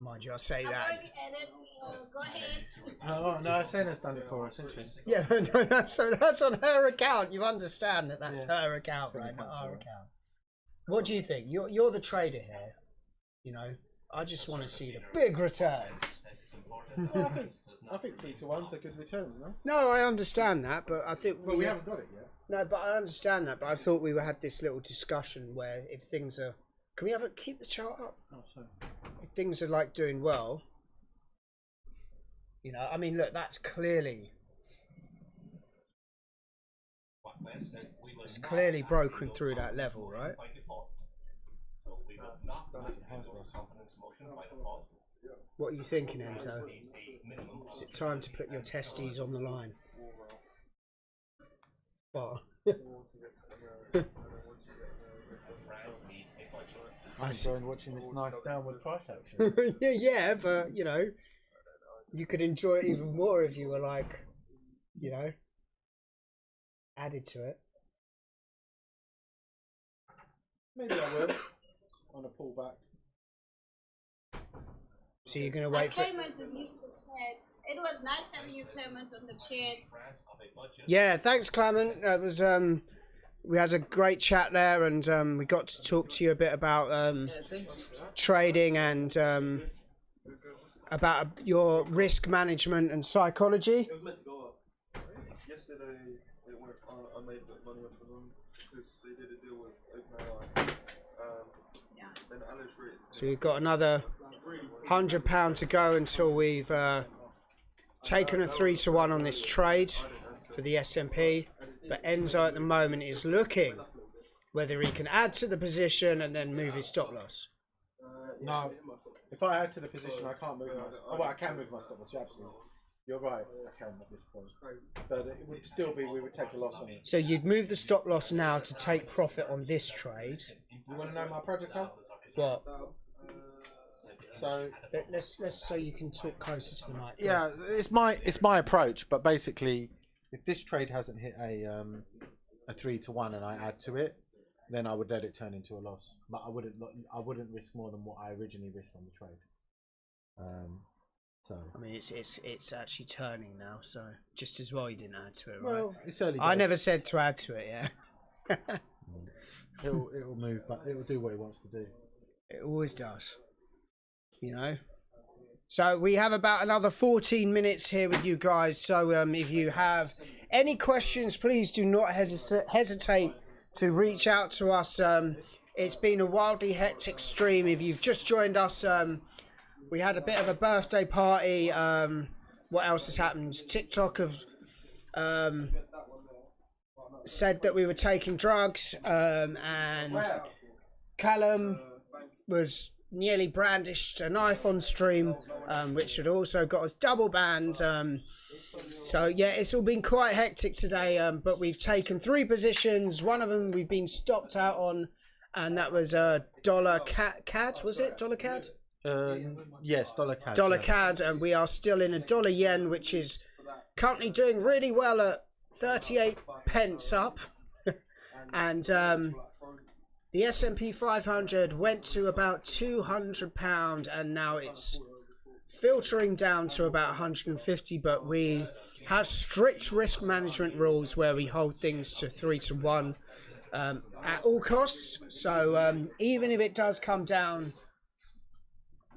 Mind you, I say I've that. already added, so go ahead. Oh, no, Sena's done it for us, isn't she? Yeah, no, that's on her account. You understand that that's Yeah. her account, right? Not our account. What do you think? You're the trader here. You know, I just want to see the big returns. Well, I think 3 to 1's a good returns, no? No, I understand that, but I think Well, we haven't got it yet. No, but I understand that. But I thought we had this little discussion where if things are, can we keep the chart up? Oh, sorry. If things are like doing well, you know, I mean, look, that's clearly. It's clearly broken through that level, right? What are you thinking, Enzo? Is it time to put your testes on the line? What? I'm enjoying watching this nice downward price action. Yeah, but, you know, you could enjoy it even more if you were like, you know, added to it. Maybe I will on a pullback. So you're going to wait for... Clement is new to chat. It was nice having you, Clement, on the chat. Yeah, thanks, Clement. That was we had a great chat there, and we got to talk to you a bit about trading and about your risk management and psychology. It was meant to go up. Yesterday, it went. I made a bit of money off of them because they did a deal with OpenAI. Then Alice Reed. So we've got another £100 to go until we've taken a 3 to 1 on this trade for the S&P. But Enzo at the moment is looking whether he can add to the position and then move his stop loss. No, if I add to the position, I can't move my. Oh, well, I can move my stop loss. Absolutely, you're right. I can at this point, but it would still be we would take a loss on it. So you'd move the stop loss now to take profit on this trade. You want to know my project code? What? So let's so you can talk closer to the mic. yeah, it's my approach. But basically, if this trade hasn't hit a 3 to 1 and I add to it, then I would let it turn into a loss. But I wouldn't risk more than what I originally risked on the trade. So I mean, it's actually turning now. So just as well you didn't add to it, right? well, it's early. I days. never said to add to it. Yeah. It'll move, but it'll do what it wants to do. It always does. you know. So we have about another 14 minutes here with you guys. So if you have any questions, please do not hesitate to reach out to us. It's been a wildly hectic stream. If you've just joined us, we had a bit of a birthday party. What else has happened? TikTok have said that we were taking drugs, and Callum was nearly brandished a knife on stream, which had also got us double banned. So yeah, it's all been quite hectic today, but we've taken 3 positions. One of them we've been stopped out on, and that was dollar CAD, was it? Dollar CAD? Yes, dollar CAD. Dollar CAD, and we are still in a dollar yen, which is currently doing really well at 38 pence up. And the S&P 500 went to about £200, and now it's filtering down to about 150. But we have strict risk management rules where we hold things to 3 to 1 at all costs. So even if it does come down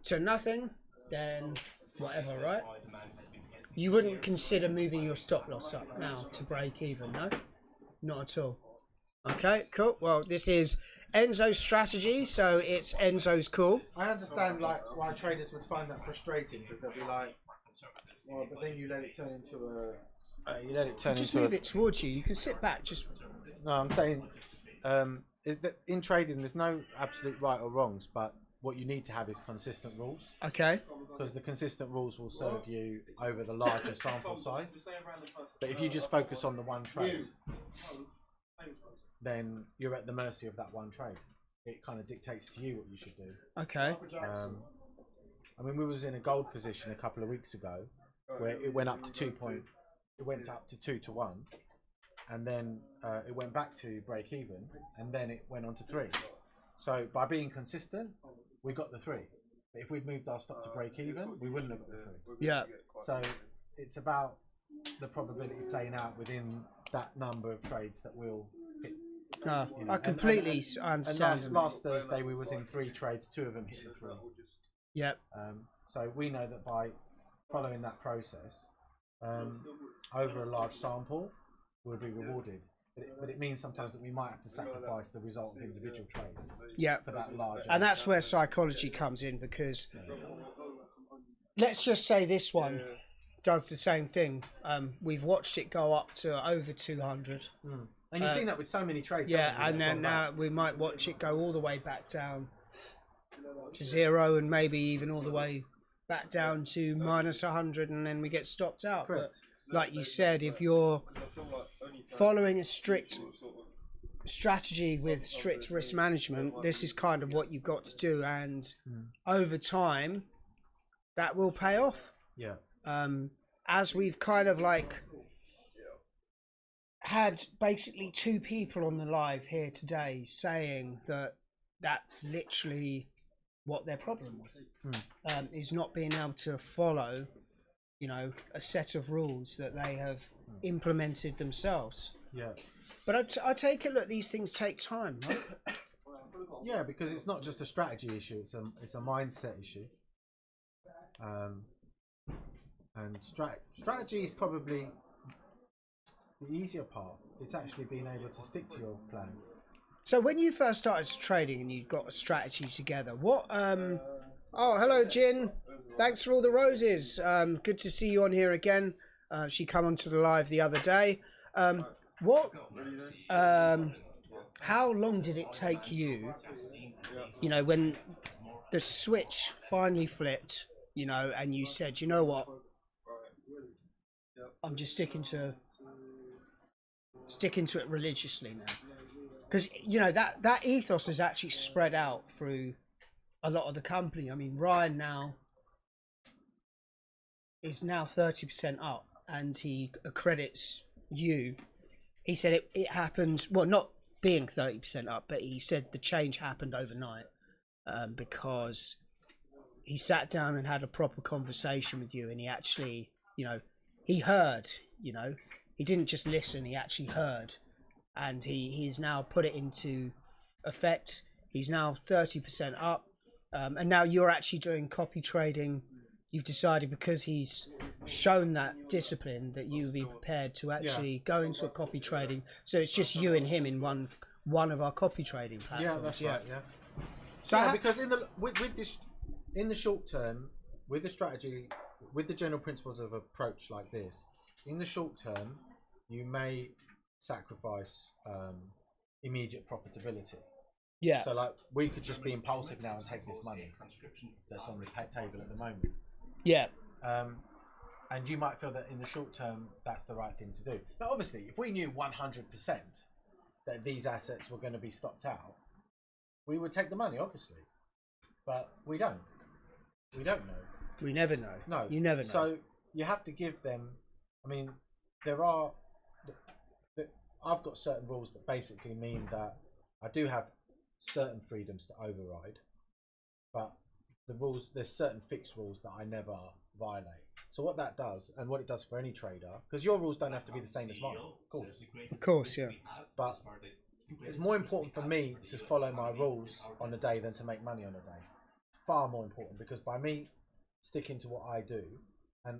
to nothing, then whatever, right? You wouldn't consider moving your stop loss up now to break even, no? Not at all. Okay, cool. Well, this is Enzo's strategy, so it's Enzo's call. I understand like why traders would find that frustrating, because they'll be like, well, but then you let it turn into a... Just move it towards you. You can sit back. Just No, I'm saying in trading there's no absolute right or wrongs, but what you need to have is consistent rules. Okay. Because the consistent rules will serve you over the larger sample size. But if you just focus on the one trade, then you're at the mercy of that one trade. It kind of dictates to you what you should do. Okay. I mean, we was in a gold position a couple of weeks ago where it went up to 2 to 1, and then it went back to break even, and then it went on to 3. So by being consistent, we got the 3. But if we'd moved our stop to break even, we wouldn't have got the 3. Yeah. So it's about the probability playing out within that number of trades that will hit. No, you know, I completely understand. And last Thursday we was in 3 trades, 2 of them hit the 3. Yep. So we know that by following that process, over a large sample, we'll be rewarded. But it means sometimes that we might have to sacrifice the result of individual trades. Yeah. For that large. And that's where psychology comes in, because let's just say this one does the same thing. We've watched it go up to over 200. And you've seen that with so many trades. Yeah, and then now we might watch it go all the way back down to 0, and maybe even all the way back down to minus 100, and then we get stopped out. Correct. But like you said, if you're following a strict strategy with strict risk management, this is kind of what you've got to do, and over time that will pay off. Yeah. As we've kind of like had basically 2 people on the live here today saying that that's literally what their problem was, is not being able to follow, you know, a set of rules that they have implemented themselves. Yeah. But I take it, look, these things take time, right? Yeah, because it's not just a strategy issue; it's a mindset issue. And strategy is probably the easier part. It's actually being able to stick to your plan. So when you first started trading and you got a strategy together, what? Oh, hello, Jin. Thanks for all the roses. Good to see you on here again. She came onto the live the other day. How long did it take you, you know, when the switch finally flipped, you know, and you said, you know what, I'm just sticking to it religiously now? Because, you know, that ethos has actually spread out through a lot of the company. I mean, Ryan now is now 30% up, and he accredits you. He said it happened, well, not being 30% up, but he said the change happened overnight, because he sat down and had a proper conversation with you, and he actually, you know, he heard, you know, he didn't just listen, he actually heard, and he's now put it into effect. He's now 30% up. And now you're actually doing copy trading. You've decided, because he's shown that discipline, that you'll be prepared to actually go into a copy trading. So it's just you and him in one of our copy trading platforms. Yeah, that's right. Yeah. So because with this, in the short term, with the strategy, with the general principles of approach like this, in the short term, you may sacrifice immediate profitability. Yeah. So like we could just be impulsive now and take this money that's on the table at the moment. Yeah. And you might feel that in the short term that's the right thing to do. Now, obviously, if we knew 100% that these assets were going to be stopped out, we would take the money, obviously. But we don't. We don't know. We never know. No. You never know. So you have to give them. I mean, there are. I've got certain rules that basically mean that I do have certain freedoms to override, but the rules, there's certain fixed rules that I never violate. So what that does, and what it does for any trader, because your rules don't have to be the same as mine, of course, yeah. But it's more important for me to follow my rules on a day than to make money on a day. Far more important, because by me sticking to what I do, and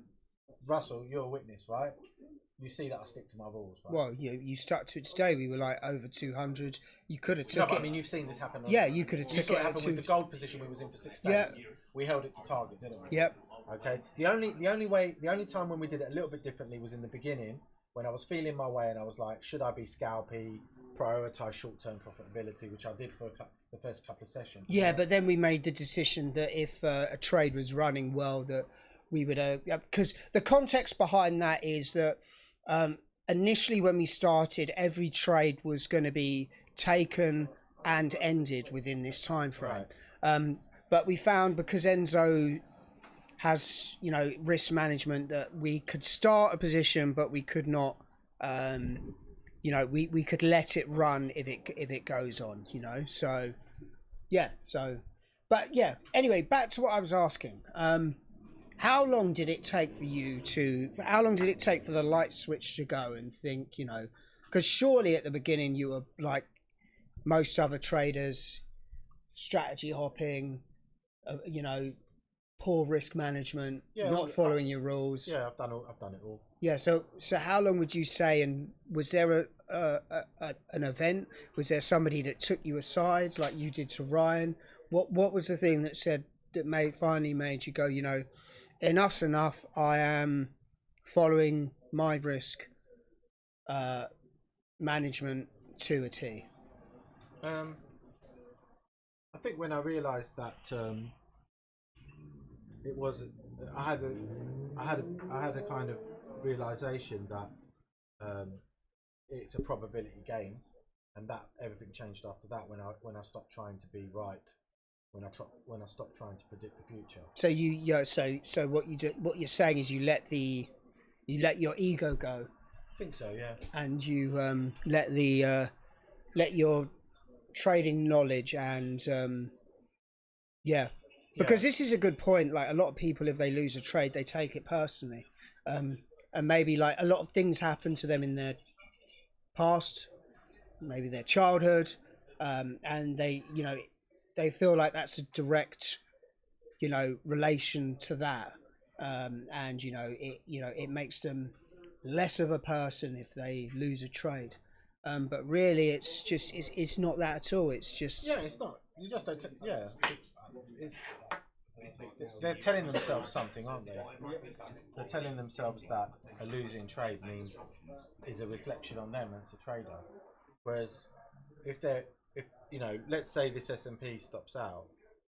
Russell, you're a witness, right? You see that I stick to my rules, right? Well, you stuck to it today. We were like over 200. You could have took but it. I mean, you've seen this happen. Yeah, you could have You took saw it it happen with the gold position we was in for 6 days. Yeah. We held it to target, didn't we? Yep. Okay. The only time when we did it a little bit differently was in the beginning, when I was feeling my way and I was like, should I be scalpy, prioritize short-term profitability, which I did for the first couple of sessions. Yeah, but then we made the decision that if a trade was running well, that we would, because the context behind that is that initially when we started, every trade was going to be taken and ended within this time frame. Right. But we found, because Enzo has, risk management, that we could start a position, but we could not, we could let it run if it goes on, so yeah. So, but yeah, anyway, back to what I was asking. How long did it take for the light switch to go and think, because surely at the beginning you were like most other traders, strategy hopping, poor risk management, not following your rules. Yeah, I've done it all. Yeah, so how long would you say, and was there an event? Was there somebody that took you aside like you did to Ryan? What was the thing that finally made you go, enough's enough, I am following my risk management to a T? I think when I realised that it was, I had a kind of realisation that it's a probability game, and that everything changed after that when I stopped trying to be right. When I stopped trying to predict the future. So so what you're saying is you let your ego go. I think so, yeah. And you let your trading knowledge and because this is a good point. Like, a lot of people, if they lose a trade, they take it personally, and maybe like a lot of things happen to them in their past, maybe their childhood, and they feel like that's a direct, relation to that, and it makes them less of a person if they lose a trade, but really it's not that at all. It's just it's not. You just don't. They're telling themselves something, aren't they? They're telling themselves that a losing trade is a reflection on them as a trader, whereas if let's say this S&P stops out,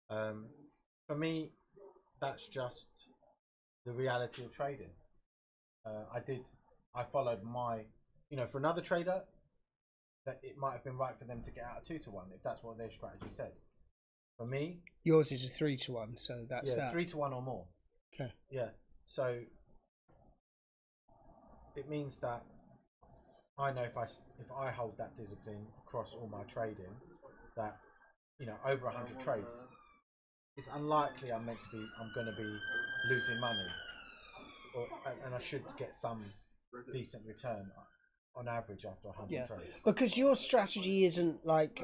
for me, that's just the reality of trading. I followed my, for another trader, that it might have been right for them to get out of 2-to-1 if that's what their strategy said. For me, yours is a 3-to-1, so that's that. 3-to-1 or more. Okay. Yeah. So it means that I know if I hold that discipline across all my trading, that over 100 trades, it's unlikely I'm going to be losing money, and I should get some decent return on average after 100 Yeah, trades. because your strategy isn't like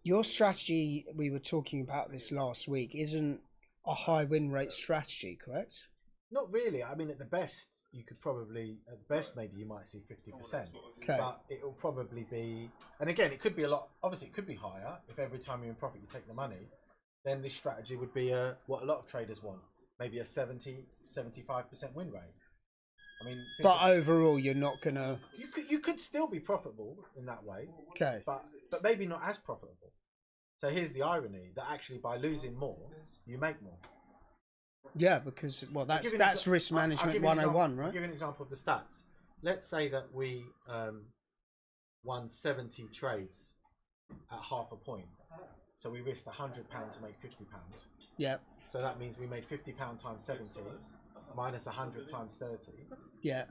your strategy. We were talking about this last week. Isn't a high win rate strategy, correct? Not really. I mean, at the best, you could probably, at best, maybe you might see 50%. Okay. But it will probably be, and again, it could be a lot. Obviously, it could be higher. If every time you're in profit, you take the money, then this strategy would be what a lot of traders want, maybe a 70-75% win rate. I mean, But overall, you're not gonna. you could still be profitable in that way. Okay. But maybe not as profitable. So here's the irony that actually by losing more, you make more. Yeah, because well, that's risk management 101, right? I'll give you an example of the stats. Let's say that we won 70 trades at half a point. So we risked £100 to make £50. Yeah. So that means we made £50 times 70 minus 100 times 30. Yeah.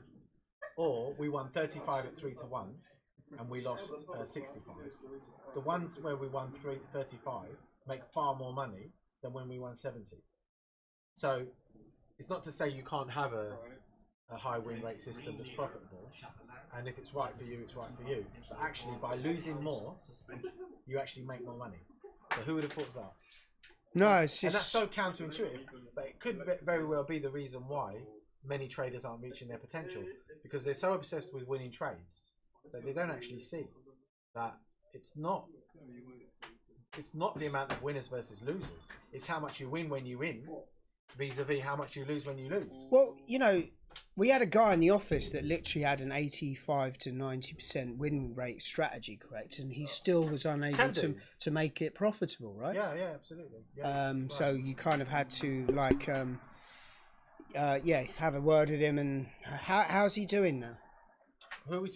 Or we won 35 at 3 to 1 and we lost 65. The ones where we won 35 make far more money than when we won 70. So it's not to say you can't have a high win rate system that's profitable, and if it's right for you, it's right for you. But actually, by losing more, you actually make more money. So who would have thought that? No, it's And just that's so counterintuitive, but it could very well be the reason why many traders aren't reaching their potential, because they're so obsessed with winning trades that they don't actually see that it's not the amount of winners versus losers. It's how much you win when you win vis-a-vis how much you lose when you lose. Well, you know, we had a guy in the office that literally had an 85 to 90% win rate strategy, correct? And he still was unable to make it profitable, right? Yeah, absolutely. Yeah, So you kind of had to like, have a word with him. And how's he doing now? Who are we?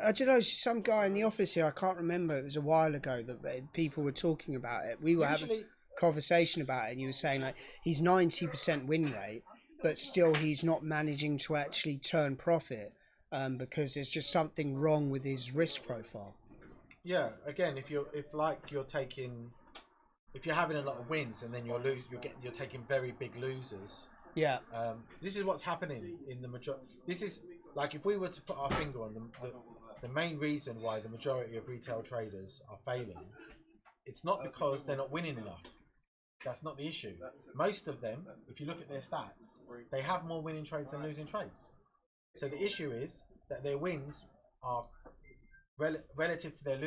I don't know. Some guy in the office here. I can't remember. It was a while ago that people were talking about it. We were having a conversation about it, and you were saying like he's 90% win rate, but still he's not managing to actually turn profit because there's just something wrong with his risk profile. Yeah, again, if you're having a lot of wins and then you're taking very big losers. Yeah. This is what's happening in the majority. This is like if we were to put our finger on the main reason why the majority of retail traders are failing. It's not because they're not winning enough. That's not the issue. Most of them, if you look at their stats, they have more winning trades than losing trades. So the issue is that their wins are relative to their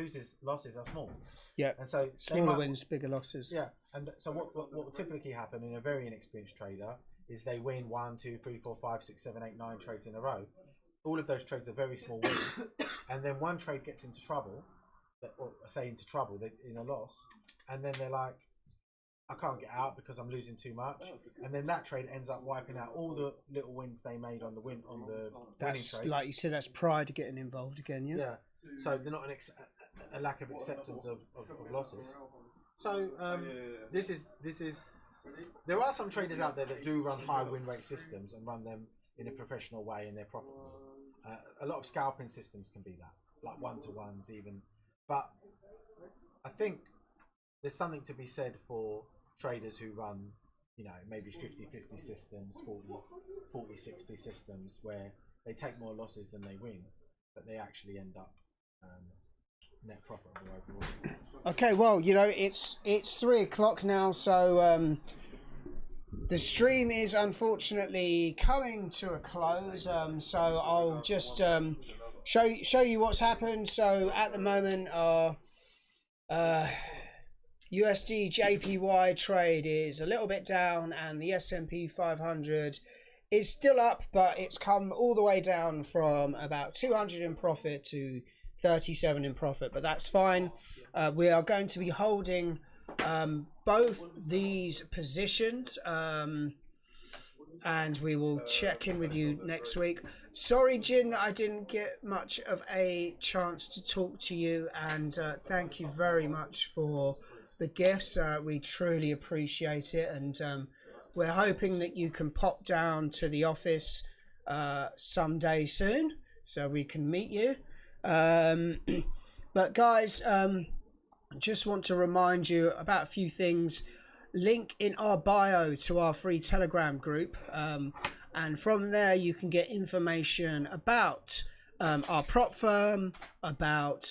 losses are small. Yeah. And so smaller wins, bigger losses. Yeah. And so what will typically happen in a very inexperienced trader is they win 1, 2, 3, 4, 5, 6, 7, 8, 9 trades in a row. All of those trades are very small wins, and then one trade gets into trouble, in a loss, and then they're like, I can't get out because I'm losing too much, and then that trade ends up wiping out all the little wins they made on the winning trade. Like you said, that's pride getting involved again. Yeah. Yeah. So they're not a lack of acceptance of losses. So this is. There are some traders out there that do run high win rate systems and run them in a professional way, and they're profitable. A lot of scalping systems can be that, like one-to-ones even. But I think there's something to be said for traders who run, maybe 50-50 systems, 40-60 systems, where they take more losses than they win, but they actually end up net profitable overall. Okay, well, it's 3 o'clock now, so the stream is unfortunately coming to a close. So I'll just show you what's happened. So at the moment, our USDJPY trade is a little bit down, and the S&P 500 is still up, but it's come all the way down from about 200 in profit to 37 in profit, but that's fine. We are going to be holding both these positions, and we will check in with you next week. Sorry, Jin, that I didn't get much of a chance to talk to you, and thank you very much for the gifts. We truly appreciate it, and we're hoping that you can pop down to the office someday soon so we can meet you. But guys, just want to remind you about a few things. Link in our bio to our free Telegram group, and from there you can get information about our prop firm, about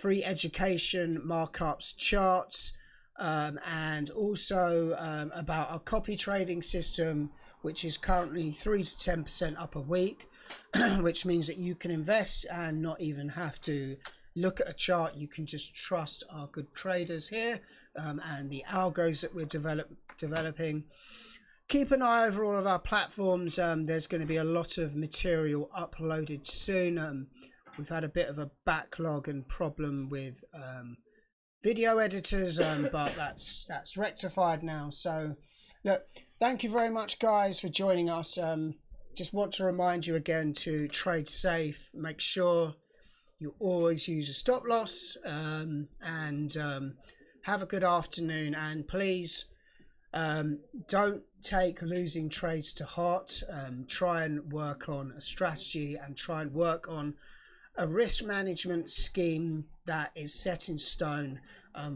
free education, markups, charts, and also about our copy trading system, which is currently 3 to 10% up a week, which means that you can invest and not even have to look at a chart. You can just trust our good traders here and the algos that we're developing. Keep an eye over all of our platforms. There's going to be a lot of material uploaded soon. We've had a bit of a backlog and problem with video editors, but that's rectified now. So look, thank you very much guys for joining us. Just want to remind you again to trade safe, make sure you always use a stop loss, and have a good afternoon, and please don't take losing trades to heart. Try and work on a strategy and try and work on a risk management scheme that is set in stone,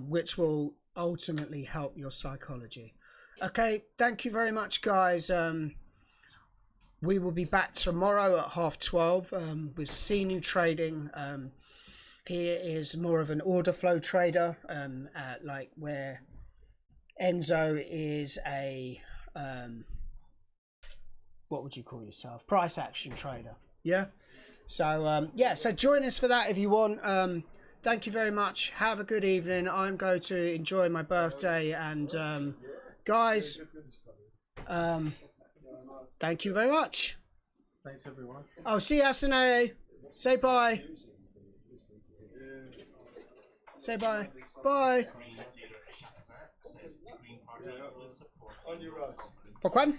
which will ultimately help your psychology. Okay, thank you very much guys. We will be back tomorrow at 12:30 with Sinu Trading. He is more of an order flow trader, like where Enzo is a what would you call yourself? Price action trader. Yeah. So yeah, so join us for that if you want. Thank you very much. Have a good evening. I'm going to enjoy my birthday, and guys, thank you very much. Thanks everyone. I'll see you, Asane. Say bye. Say bye. Bye. On your right. Pourquoi?